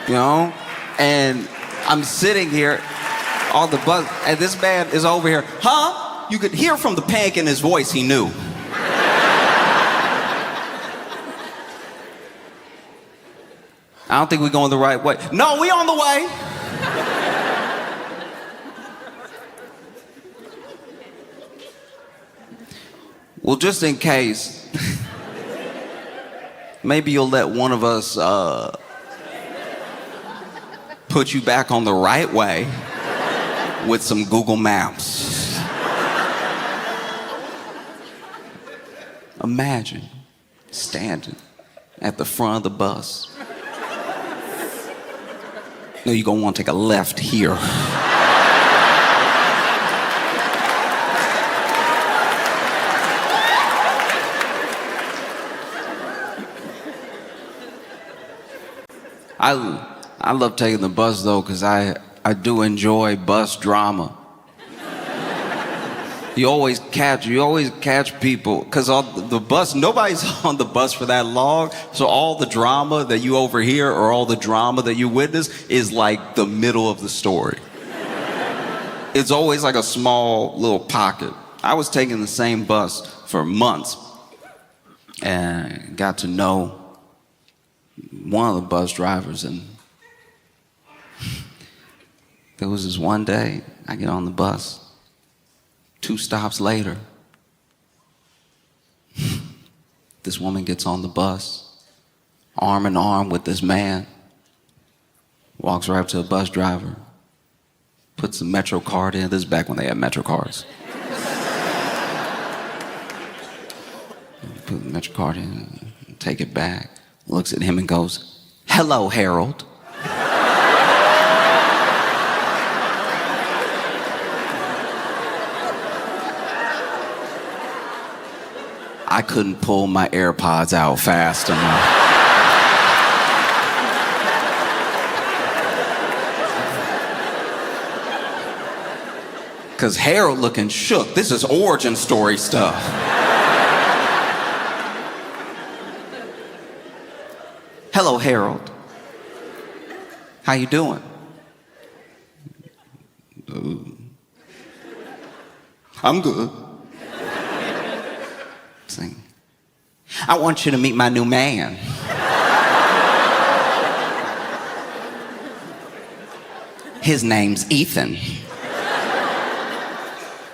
You know? And I'm sitting here on the bus, and this man is over here, huh? You could hear from the panic in his voice, he knew. I don't think we're going the right way. No, we on the way. Well, just in case, maybe you'll let one of us put you back on the right way with some Google Maps. Imagine standing at the front of the bus. No, you're gonna want to take a left here. I love taking the bus though, because I do enjoy bus drama. You always catch people, because on the bus, nobody's on the bus for that long, so all the drama that you overhear or all the drama that you witness is like the middle of the story. It's always like a small little pocket. I was taking the same bus for months and got to know one of the bus drivers, and there was this one day I get on the bus, 2 stops later, this woman gets on the bus, arm in arm with this man, walks right up to the bus driver, puts the Metro card in. This is back when they had Metro cards. Put the Metro card in, take it back, looks at him and goes, "Hello, Harold." I couldn't pull my AirPods out fast enough. Because Harold looking shook. This is origin story stuff. "Hello, Harold. How you doing?" "I'm good." Saying, "I want you to meet my new man. His name's Ethan."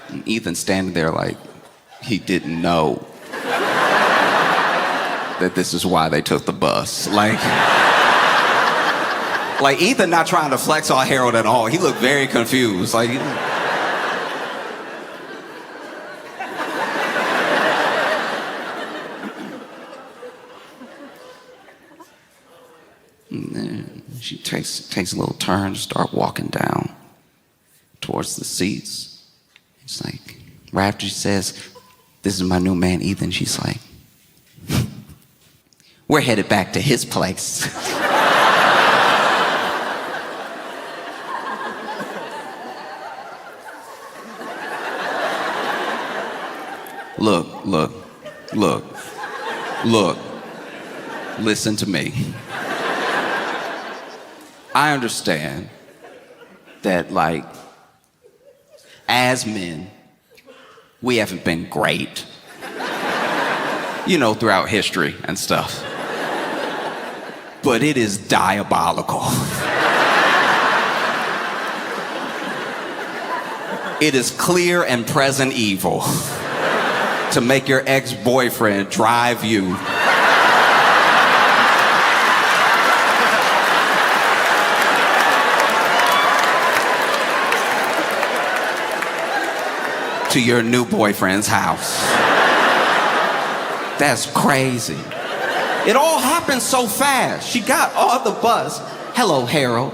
And Ethan's standing there like he didn't know that this is why they took the bus. Like Ethan not trying to flex on Harold at all. He looked very confused. Like, and then she takes a little turn, start walking down towards the seats. It's like, right after she says, "This is my new man, Ethan," she's like, "We're headed back to his place." Look, Look, listen to me. I understand that, like, as men, we haven't been great, you know, throughout history and stuff. But it is diabolical. It is clear and present evil to make your ex-boyfriend drive you to your new boyfriend's house. That's crazy. It all happened so fast. She got off the bus. Hello, Harold.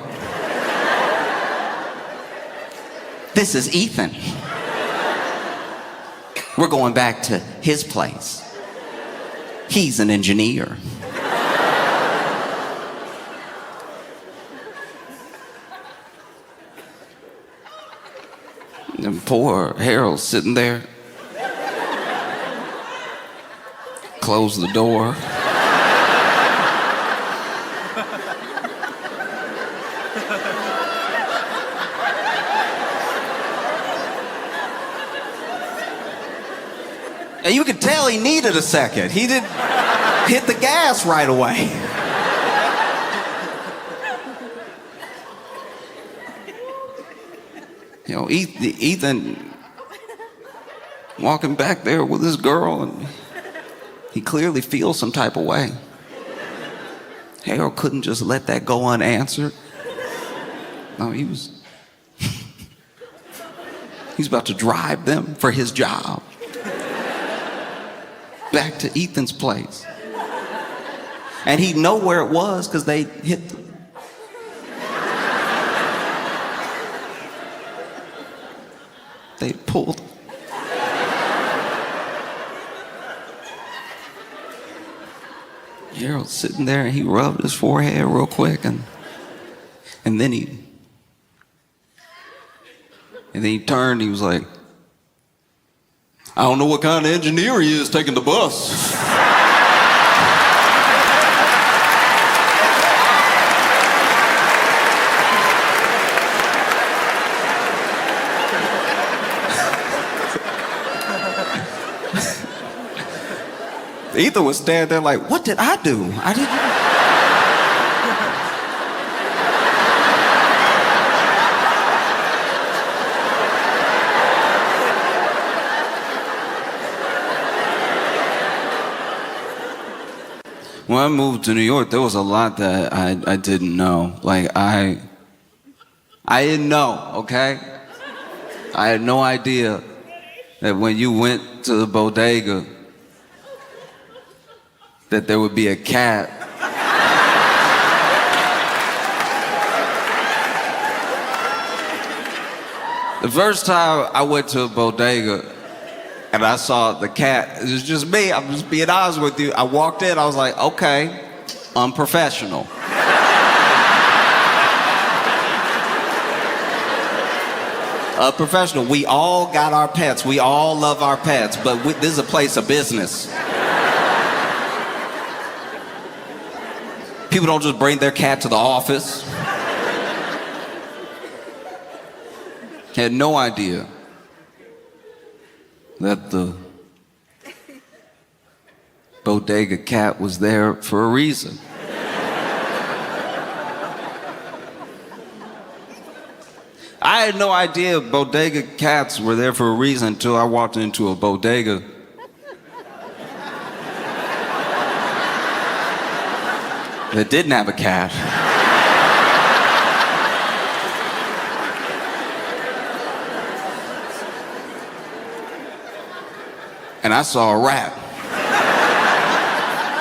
This is Ethan. We're going back to his place. He's an engineer. And poor Harold sitting there. Closed the door. And you could tell he needed a second. He didn't hit the gas right away. You know, Ethan walking back there with his girl, and he clearly feels some type of way. Harold couldn't just let that go unanswered. No, he's about to drive them for his job back to Ethan's place. And he'd know where it was because they hit they pulled. Harold's sitting there and he rubbed his forehead real quick and then he turned, he was like, I don't know what kind of engineer he is taking the bus. Ethan was standing there like, what did I do? I didn't. When I moved to New York, there was a lot that I didn't know. Like, I didn't know, okay? I had no idea that when you went to the bodega, that there would be a cat. The first time I went to a bodega and I saw the cat, it was just me, I'm just being honest with you. I walked in, I was like, okay, unprofessional. Professional, we all got our pets, we all love our pets, but this is a place of business. People don't just bring their cat to the office. Had no idea that the bodega cat was there for a reason. I had no idea bodega cats were there for a reason until I walked into a bodega that didn't have a cat. And I saw a rat.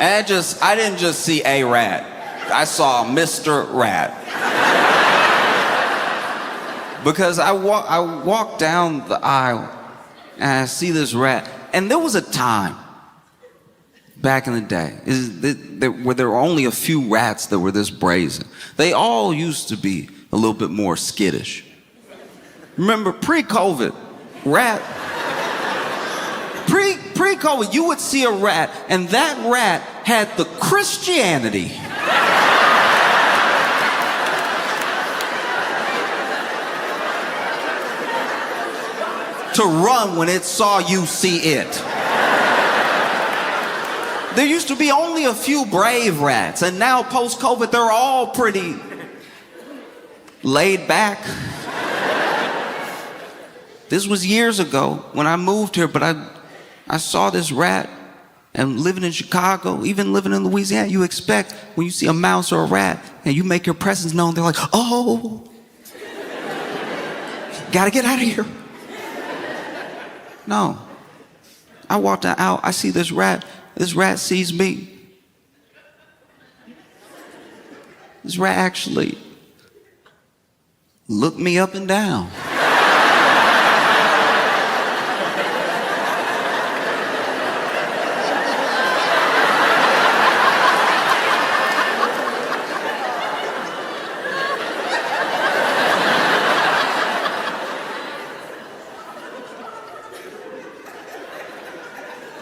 And I didn't just see a rat. I saw Mr. Rat. Because I walked down the aisle and I see this rat. And there was a time back in the day where there were only a few rats that were this brazen. They all used to be a little bit more skittish. Remember, pre-COVID, pre-COVID, you would see a rat, and that rat had the Christianity to run when it saw you see it. There used to be only a few brave rats, and now post-COVID, they're all pretty laid back. This was years ago when I moved here, but I saw this rat, and living in Chicago, even living in Louisiana, you expect when you see a mouse or a rat and you make your presence known, they're like, oh, gotta get out of here. No. I walked out, I see this rat sees me. This rat actually looked me up and down.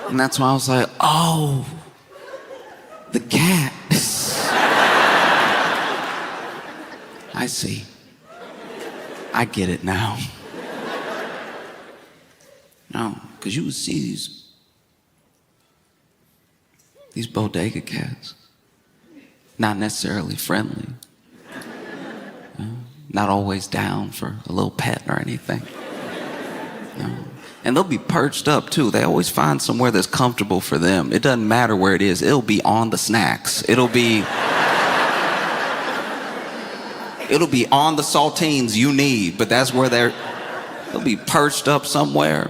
And that's why I was like, oh, the cat. I see. I get it now. No, because you would see these bodega cats, not necessarily friendly, not always down for a little pet or anything. No. And they'll be perched up too. They always find somewhere that's comfortable for them. It doesn't matter where it is. It'll be on the snacks. It'll be on the saltines you need, but that's where they'll be perched up somewhere.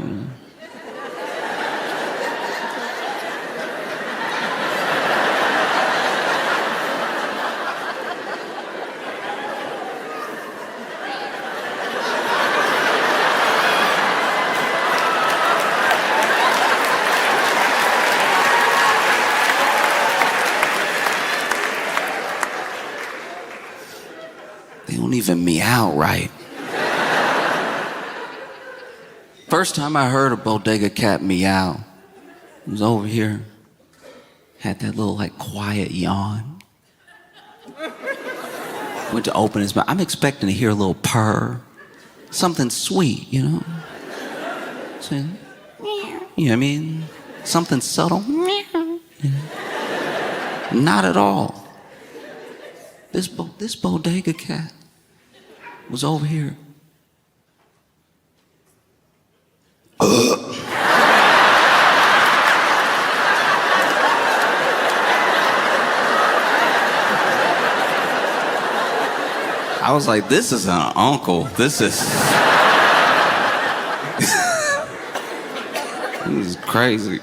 They don't even meow right. First time I heard a bodega cat meow, it was over here. Had that little like quiet yawn. Went to open his mouth. I'm expecting to hear a little purr. Something sweet, you know? So, you know what I mean? Something subtle. Not at all. This bodega cat was over here. I was like, this is an uncle. This is this is crazy.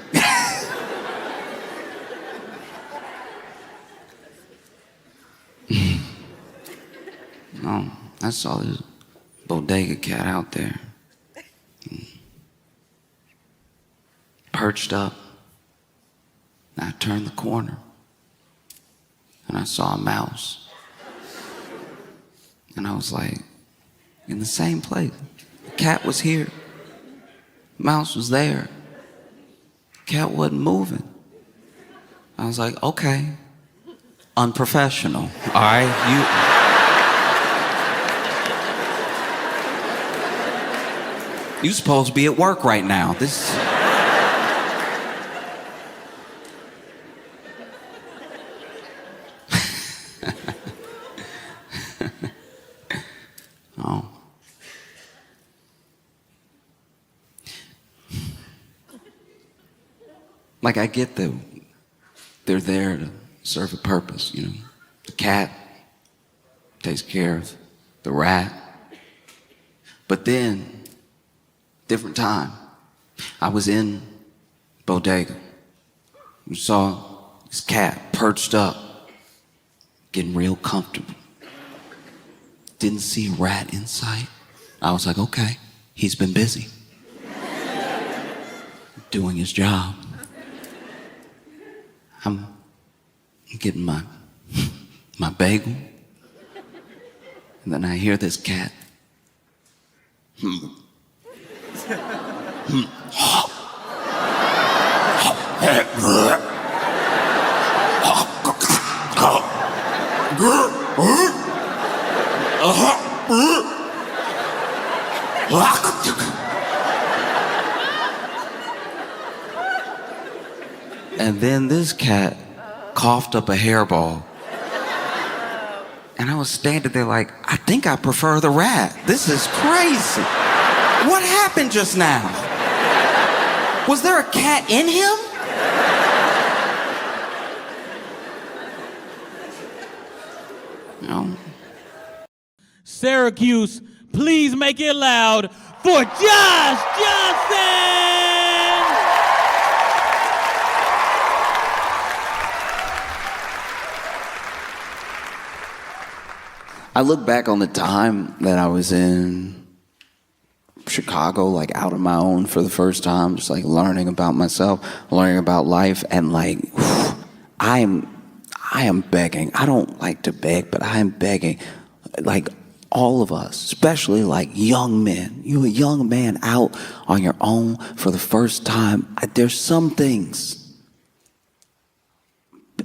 No, I saw this bodega cat out there, perched up. And I turned the corner, and I saw a mouse. And I was like, in the same place. The cat was here. Mouse was there. Cat wasn't moving. I was like, okay, unprofessional, all right? You supposed to be at work right now. This. Oh. Like, I get that they're there to serve a purpose, you know. The cat takes care of the rat. But then, different time, I was in bodega. We saw this cat perched up, getting real comfortable. Didn't see a rat in sight. I was like, okay, he's been busy. Doing his job. I'm getting my bagel. And then I hear this cat. And then this cat coughed up a hairball. And I was standing there like, I think I prefer the rat. This is crazy. What happened just now? Was there a cat in him? No. Syracuse, please make it loud for Josh Johnson! I look back on the time that I was in Chicago, like out on my own for the first time, just like learning about myself, learning about life, and like, I am begging. I don't like to beg, but I am begging, like all of us, especially like young men. You're a young man out on your own for the first time. There's some things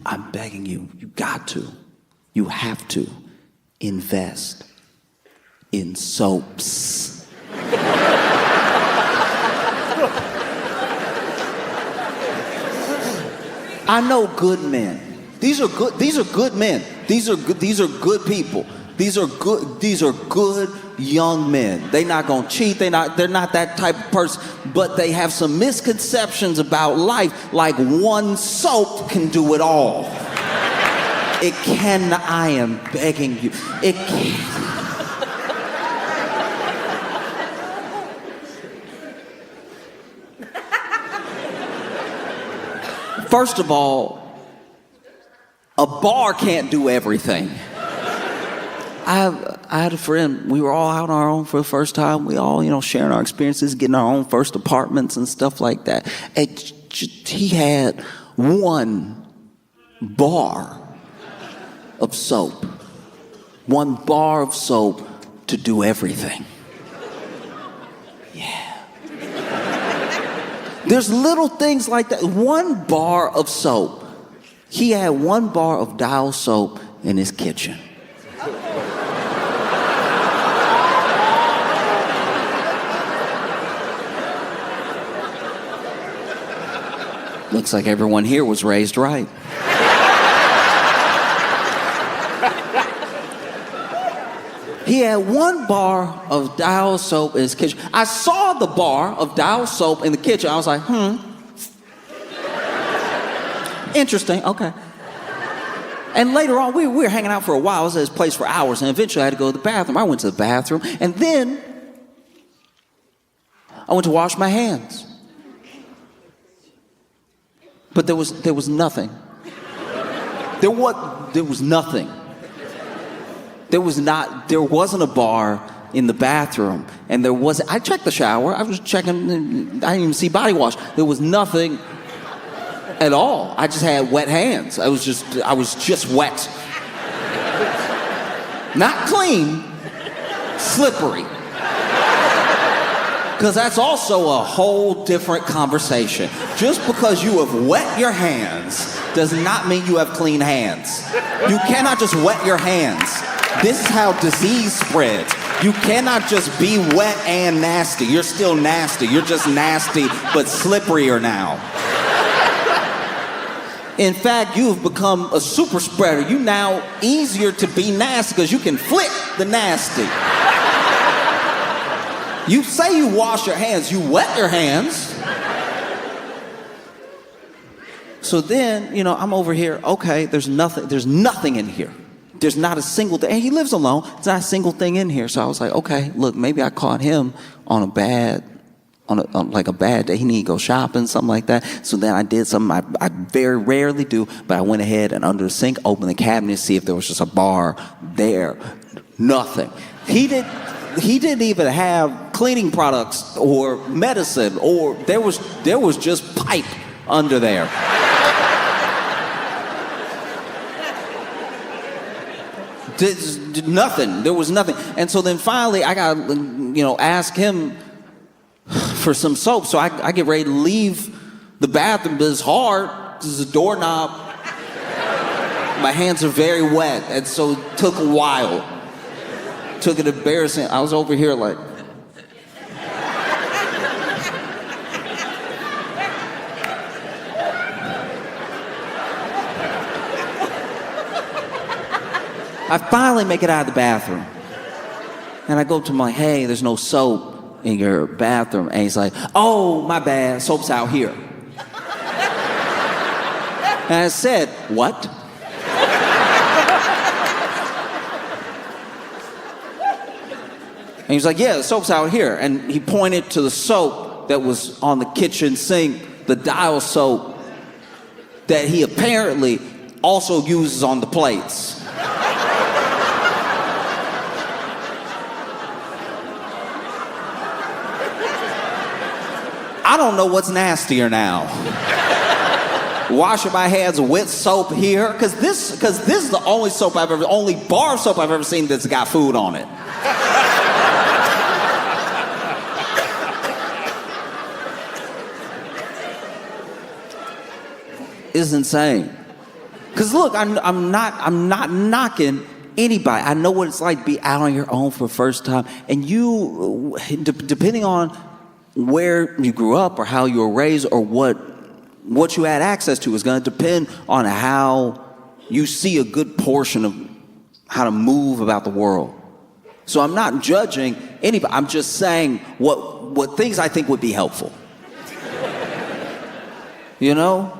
I'm begging you. You got to. You have to. Invest in soaps. I know good men. These are good men. These are good people. These are good young men. They're not gonna cheat, they're not that type of person, but they have some misconceptions about life, like one soap can do it all. It can, I am begging you. It can. First of all, a bar can't do everything. I had a friend, we were all out on our own for the first time. We all, sharing our experiences, getting our own first apartments and stuff like that. And he had one bar of soap. One bar of soap to do everything. Yeah. There's little things like that. One bar of soap. He had one bar of Dial soap in his kitchen. Looks like everyone here was raised right. He had one bar of Dial soap in his kitchen. I saw the bar of Dial soap in the kitchen. I was like, interesting, okay. And later on, we were hanging out for a while. I was at his place for hours, and eventually I had to go to the bathroom. I went to the bathroom, and then I went to wash my hands. But there was nothing. There was nothing. There wasn't a bar in the bathroom, and I checked the shower, I was checking, I didn't even see body wash. There was nothing at all. I just had wet hands. I was just wet. Not clean, slippery. Because that's also a whole different conversation. Just because you have wet your hands does not mean you have clean hands. You cannot just wet your hands. This is how disease spreads. You cannot just be wet and nasty. You're still nasty. You're just nasty, but slipperier now. In fact, you've become a super spreader. You now easier to be nasty because you can flick the nasty. You say you wash your hands, you wet your hands. So then, I'm over here, okay, there's nothing in here. There's not a single thing, and he lives alone, there's not a single thing in here. So I was like, okay, look, maybe I caught him on a bad day. He needed to go shopping, something like that. So then I did something I very rarely do, but I went ahead and under the sink, opened the cabinet to see if there was just a bar there. Nothing. He didn't even have cleaning products or medicine, or there was just pipe under there. Nothing. There was nothing. And so then finally I got, ask him for some soap. So I get ready to leave The bathroom is hard. There's a doorknob. My hands are very wet, and so it took a while. Took an embarrassing. I was over here like. I finally make it out of the bathroom. And I go up to him like, hey, there's no soap in your bathroom. And he's like, oh, my bad, soap's out here. And I said, what? And he's like, yeah, the soap's out here. And he pointed to the soap that was on the kitchen sink, the dial soap that he apparently also uses on the plates. I don't know what's nastier now. Washing my hands with soap here, because this is the only bar soap I've ever seen that's got food on it. It's insane. Because look, I'm not knocking anybody. I know what it's like to be out on your own for the first time, and you, depending on where you grew up or how you were raised or what you had access to is going to depend on how you see a good portion of how to move about the world. So I'm not judging anybody. I'm just saying what things I think would be helpful. You know?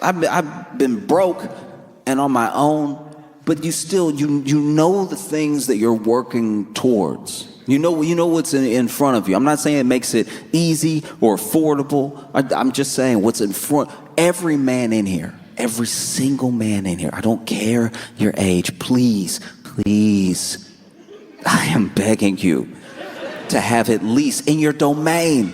I've been broke and on my own, but you know the things that you're working towards. You know what's in front of you. I'm not saying it makes it easy or affordable. I'm just saying what's in front. Every man in here, every single man in here, I don't care your age, please, I am begging you to have at least in your domain.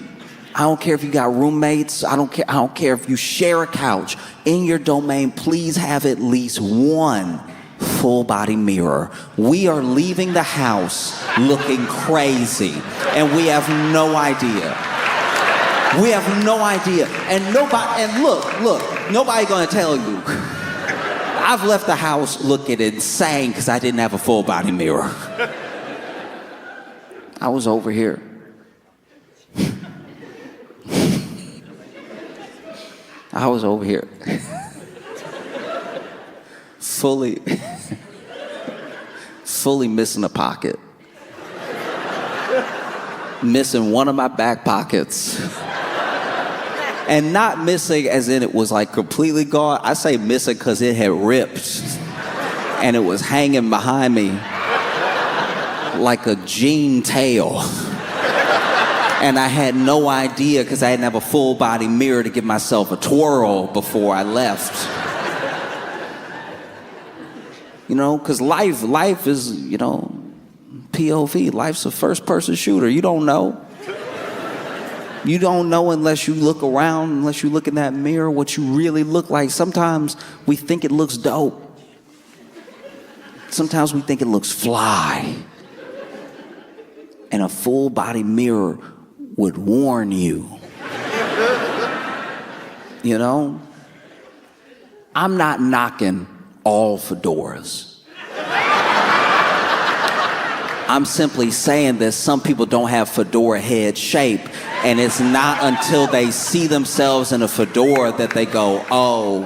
I don't care if you got roommates. I don't care if you share a couch. In your domain, please have at least one full body mirror. We are leaving the house looking crazy, and we have no idea. We have no idea. And nobody gonna tell you. I've left the house looking insane because I didn't have a full body mirror. I was over here. I was over here. Fully missing a pocket. Missing one of my back pockets. And not missing as in it was like completely gone. I say missing because it had ripped. And it was hanging behind me like a jean tail. And I had no idea because I didn't have a full body mirror to give myself a twirl before I left. You know, because life is, you know, POV. Life's a first-person shooter. You don't know. You don't know unless you look around, unless you look in that mirror, what you really look like. Sometimes we think it looks dope. Sometimes we think it looks fly. And a full-body mirror would warn you. You know? I'm not knocking all fedoras. I'm simply saying that some people don't have fedora head shape, and it's not until they see themselves in a fedora that they go, oh,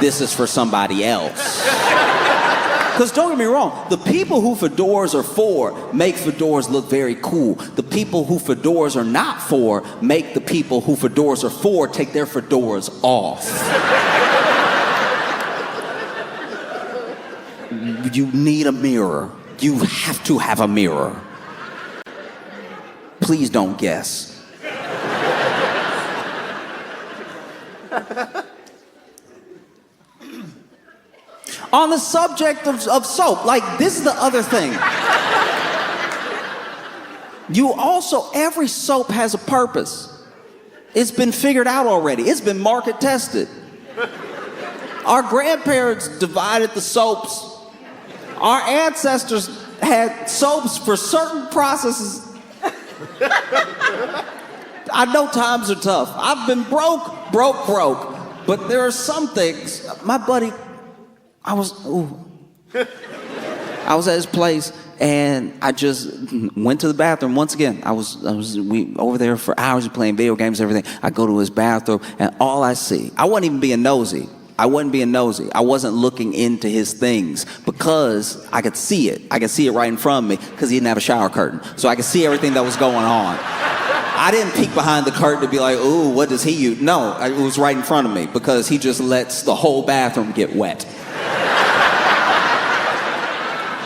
this is for somebody else. Because don't get me wrong, the people who fedoras are for make fedoras look very cool. The people who fedoras are not for make the people who fedoras are for take their fedoras off. You need a mirror. You have to have a mirror. Please don't guess. On the subject of soap, like this is the other thing. Every soap has a purpose. It's been figured out already. It's been market tested. Our grandparents divided the soaps. Our ancestors had soaps for certain processes. I know times are tough. I've been broke. But there are some things. My buddy, I was at his place and I just went to the bathroom once again. We over there for hours playing video games, everything. I go to his bathroom and all I see, I wasn't even being nosy. I wasn't looking into his things because I could see it. I could see it right in front of me because he didn't have a shower curtain. So I could see everything that was going on. I didn't peek behind the curtain to be like, ooh, what does he use? No, it was right in front of me because he just lets the whole bathroom get wet.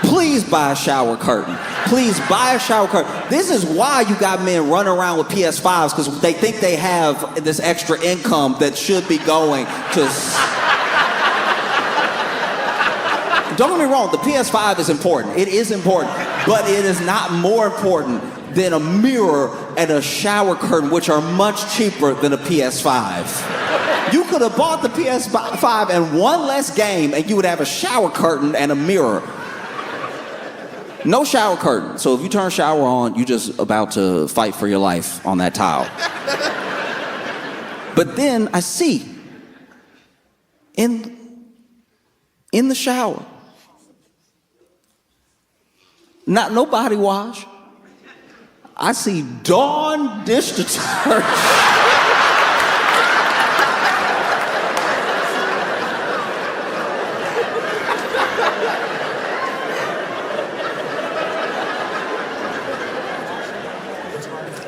Please buy a shower curtain. Please buy a shower curtain. This is why you got men running around with PS5s, because they think they have this extra income that should be going to... Don't get me wrong, the PS5 is important. It is important. But it is not more important than a mirror and a shower curtain, which are much cheaper than a PS5. You could have bought the PS5 and one less game, and you would have a shower curtain and a mirror. No shower curtain. So if you turn a shower on, you're just about to fight for your life on that tile. But then I see in the shower, no body wash. I see Dawn dish detergent.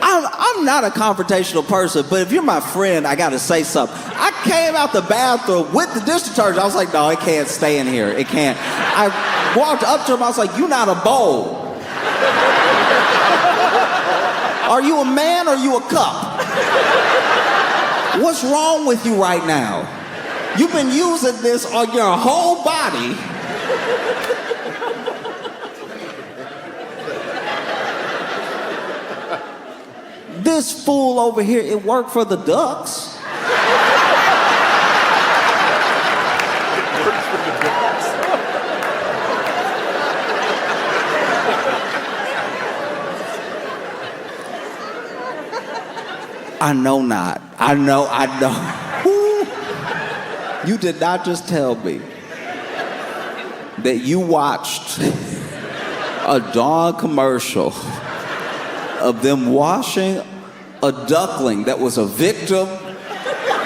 I'm not a confrontational person, but if you're my friend, I gotta say something. I came out the bathroom with the dish detergent. I was like, no, it can't stay in here. It can't. I walked up to him. I was like, you're not a bowl. Are you a man or are you a cup? What's wrong with you right now? You've been using this on your whole body. This fool over here, it worked for the ducks. I know not. I know. You did not just tell me that you watched a Dawn commercial of them washing a duckling that was a victim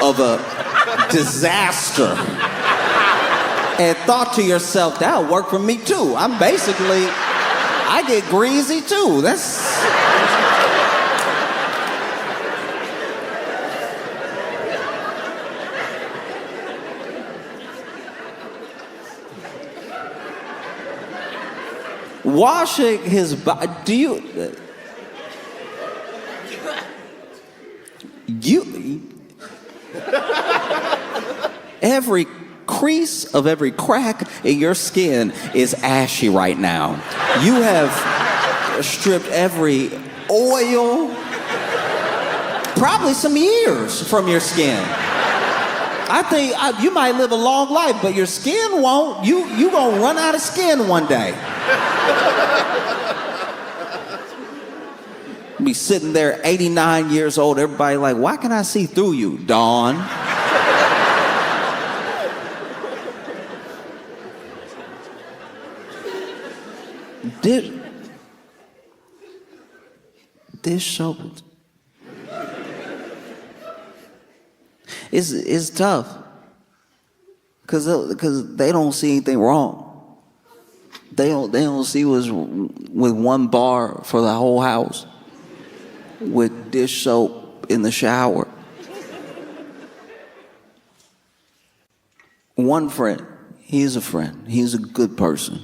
of a disaster and thought to yourself, that'll work for me too. I get greasy too. Washing his body. Do you every crease of every crack in your skin is ashy right now. You have stripped every oil, probably some years from your skin. I think you might live a long life, but your skin won't. You gonna run out of skin one day. Be sitting there 89 years old, everybody like, why can I see through you, Dawn? Dish soap. It's tough. Cause they don't see anything wrong. They don't see what's with one bar for the whole house. With dish soap in the shower. One friend, he's a friend. He's a good person.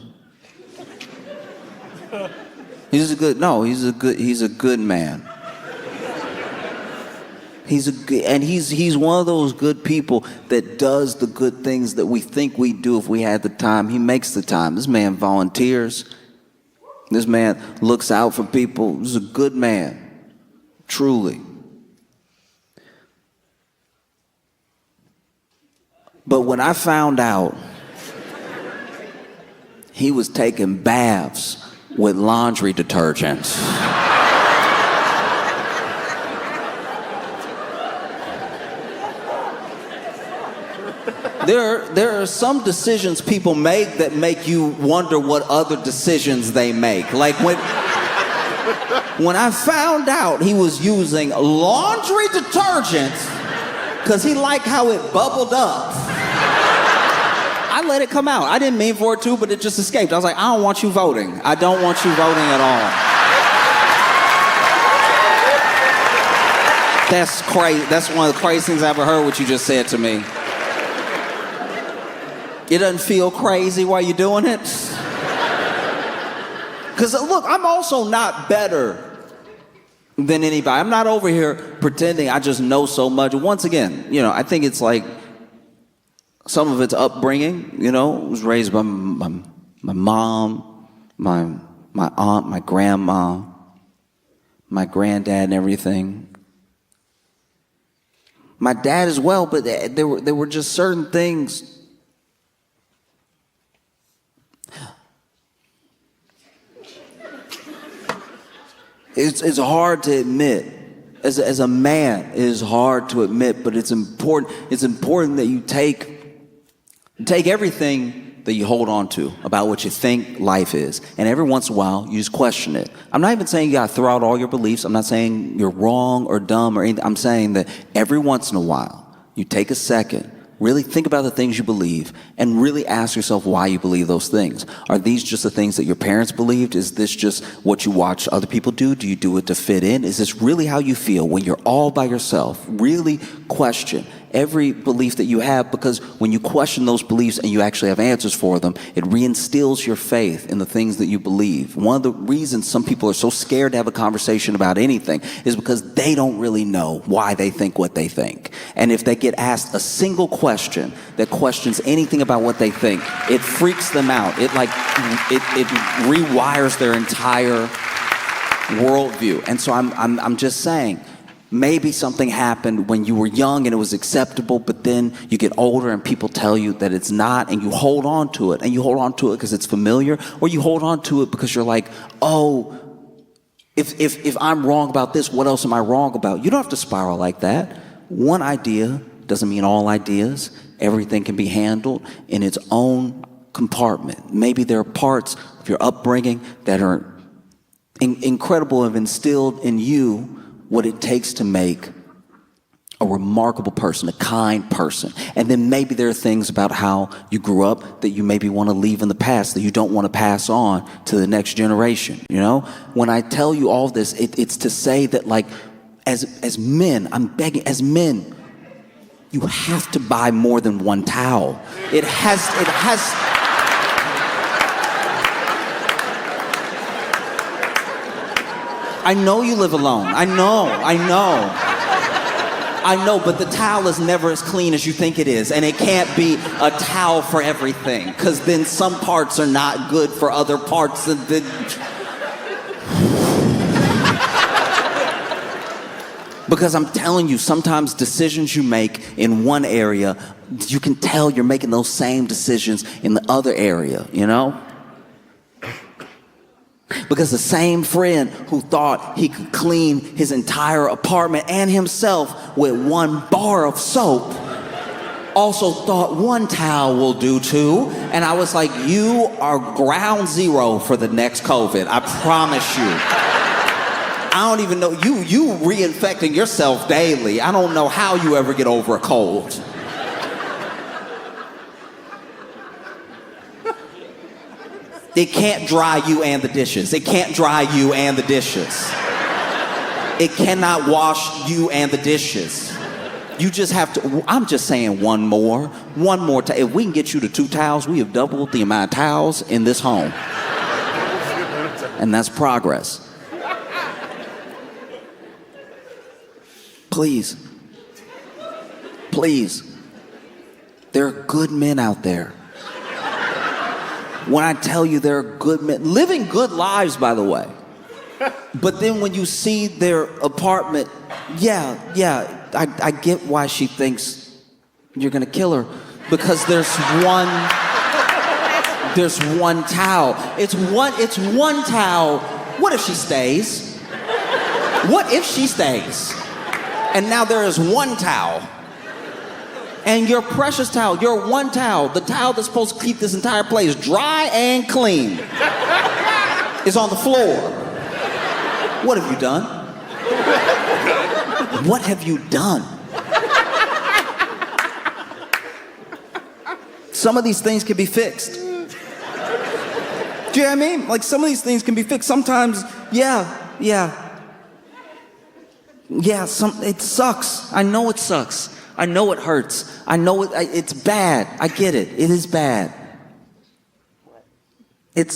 He's a good man. He's one of those good people that does the good things that we think we'd do if we had the time. He makes the time. This man volunteers. This man looks out for people. He's a good man. Truly. But when I found out he was taking baths with laundry detergent, There are some decisions people make that make you wonder what other decisions they make. Like when I found out he was using laundry detergent because he liked how it bubbled up, I let it come out. I didn't mean for it to, but it just escaped. I was like, I don't want you voting. I don't want you voting at all. That's crazy. That's one of the craziest things I ever heard what you just said to me. It doesn't feel crazy while you're doing it? Because look, I'm also not better than anybody. I'm not over here pretending I just know so much. Once again, I think it's like some of it's upbringing. I was raised by my mom, my aunt, my grandma, my granddad and everything. My dad as well, but there were just certain things. It's hard to admit. As a man, it is hard to admit, but it's important. It's important that you take everything that you hold on to about what you think life is, and every once in a while, you just question it. I'm not even saying you gotta throw out all your beliefs. I'm not saying you're wrong or dumb or anything. I'm saying that every once in a while, you take a second, really think about the things you believe, and really ask yourself why you believe those things. Are these just the things that your parents believed? Is this just what you watch other people do? Do you do it to fit in? Is this really how you feel when you're all by yourself? Really question every belief that you have, because when you question those beliefs and you actually have answers for them, it reinstills your faith in the things that you believe. One of the reasons some people are so scared to have a conversation about anything is because they don't really know why they think what they think. And if they get asked a single question that questions anything about what they think, it freaks them out. It rewires their entire worldview. And so I'm just saying, maybe something happened when you were young and it was acceptable, but then you get older and people tell you that it's not, and you hold on to it. And you hold on to it because it's familiar, or you hold on to it because you're like, oh, if I'm wrong about this, what else am I wrong about? You don't have to spiral like that. One idea doesn't mean all ideas. Everything can be handled in its own compartment. Maybe there are parts of your upbringing that are incredible, have instilled in you what it takes to make a remarkable person, a kind person. And then maybe there are things about how you grew up that you maybe want to leave in the past, that you don't want to pass on to the next generation. When I tell you all this, it's to say that, like, as men, I'm begging, as men, you have to buy more than one towel. It has. I know you live alone. I know, but the towel is never as clean as you think it is, and it can't be a towel for everything, because then some parts are not good for other parts. Because I'm telling you, sometimes decisions you make in one area, you can tell you're making those same decisions in the other area, Because the same friend who thought he could clean his entire apartment and himself with one bar of soap also thought one towel will do too. And I was like, you are ground zero for the next COVID. I promise you. I don't even know, you reinfecting yourself daily. I don't know how you ever get over a cold. It can't dry you and the dishes. It can't dry you and the dishes. It cannot wash you and the dishes. You just have to, I'm just saying one more time. If we can get you to 2 towels, we have doubled the amount of towels in this home. And that's progress. Please. There are good men out there. When I tell you there are good men, living good lives, by the way. But then when you see their apartment, I get why she thinks you're gonna kill her. Because there's one towel. It's one towel. What if she stays? And now there is one towel. And your precious towel, your one towel, the towel that's supposed to keep this entire place dry and clean, is on the floor. What have you done? What have you done? Some of these things can be fixed. Do you know what I mean? Like, some of these things can be fixed. Sometimes, it sucks. I know it sucks. I know it hurts. I know it's bad. I get it. It is bad. It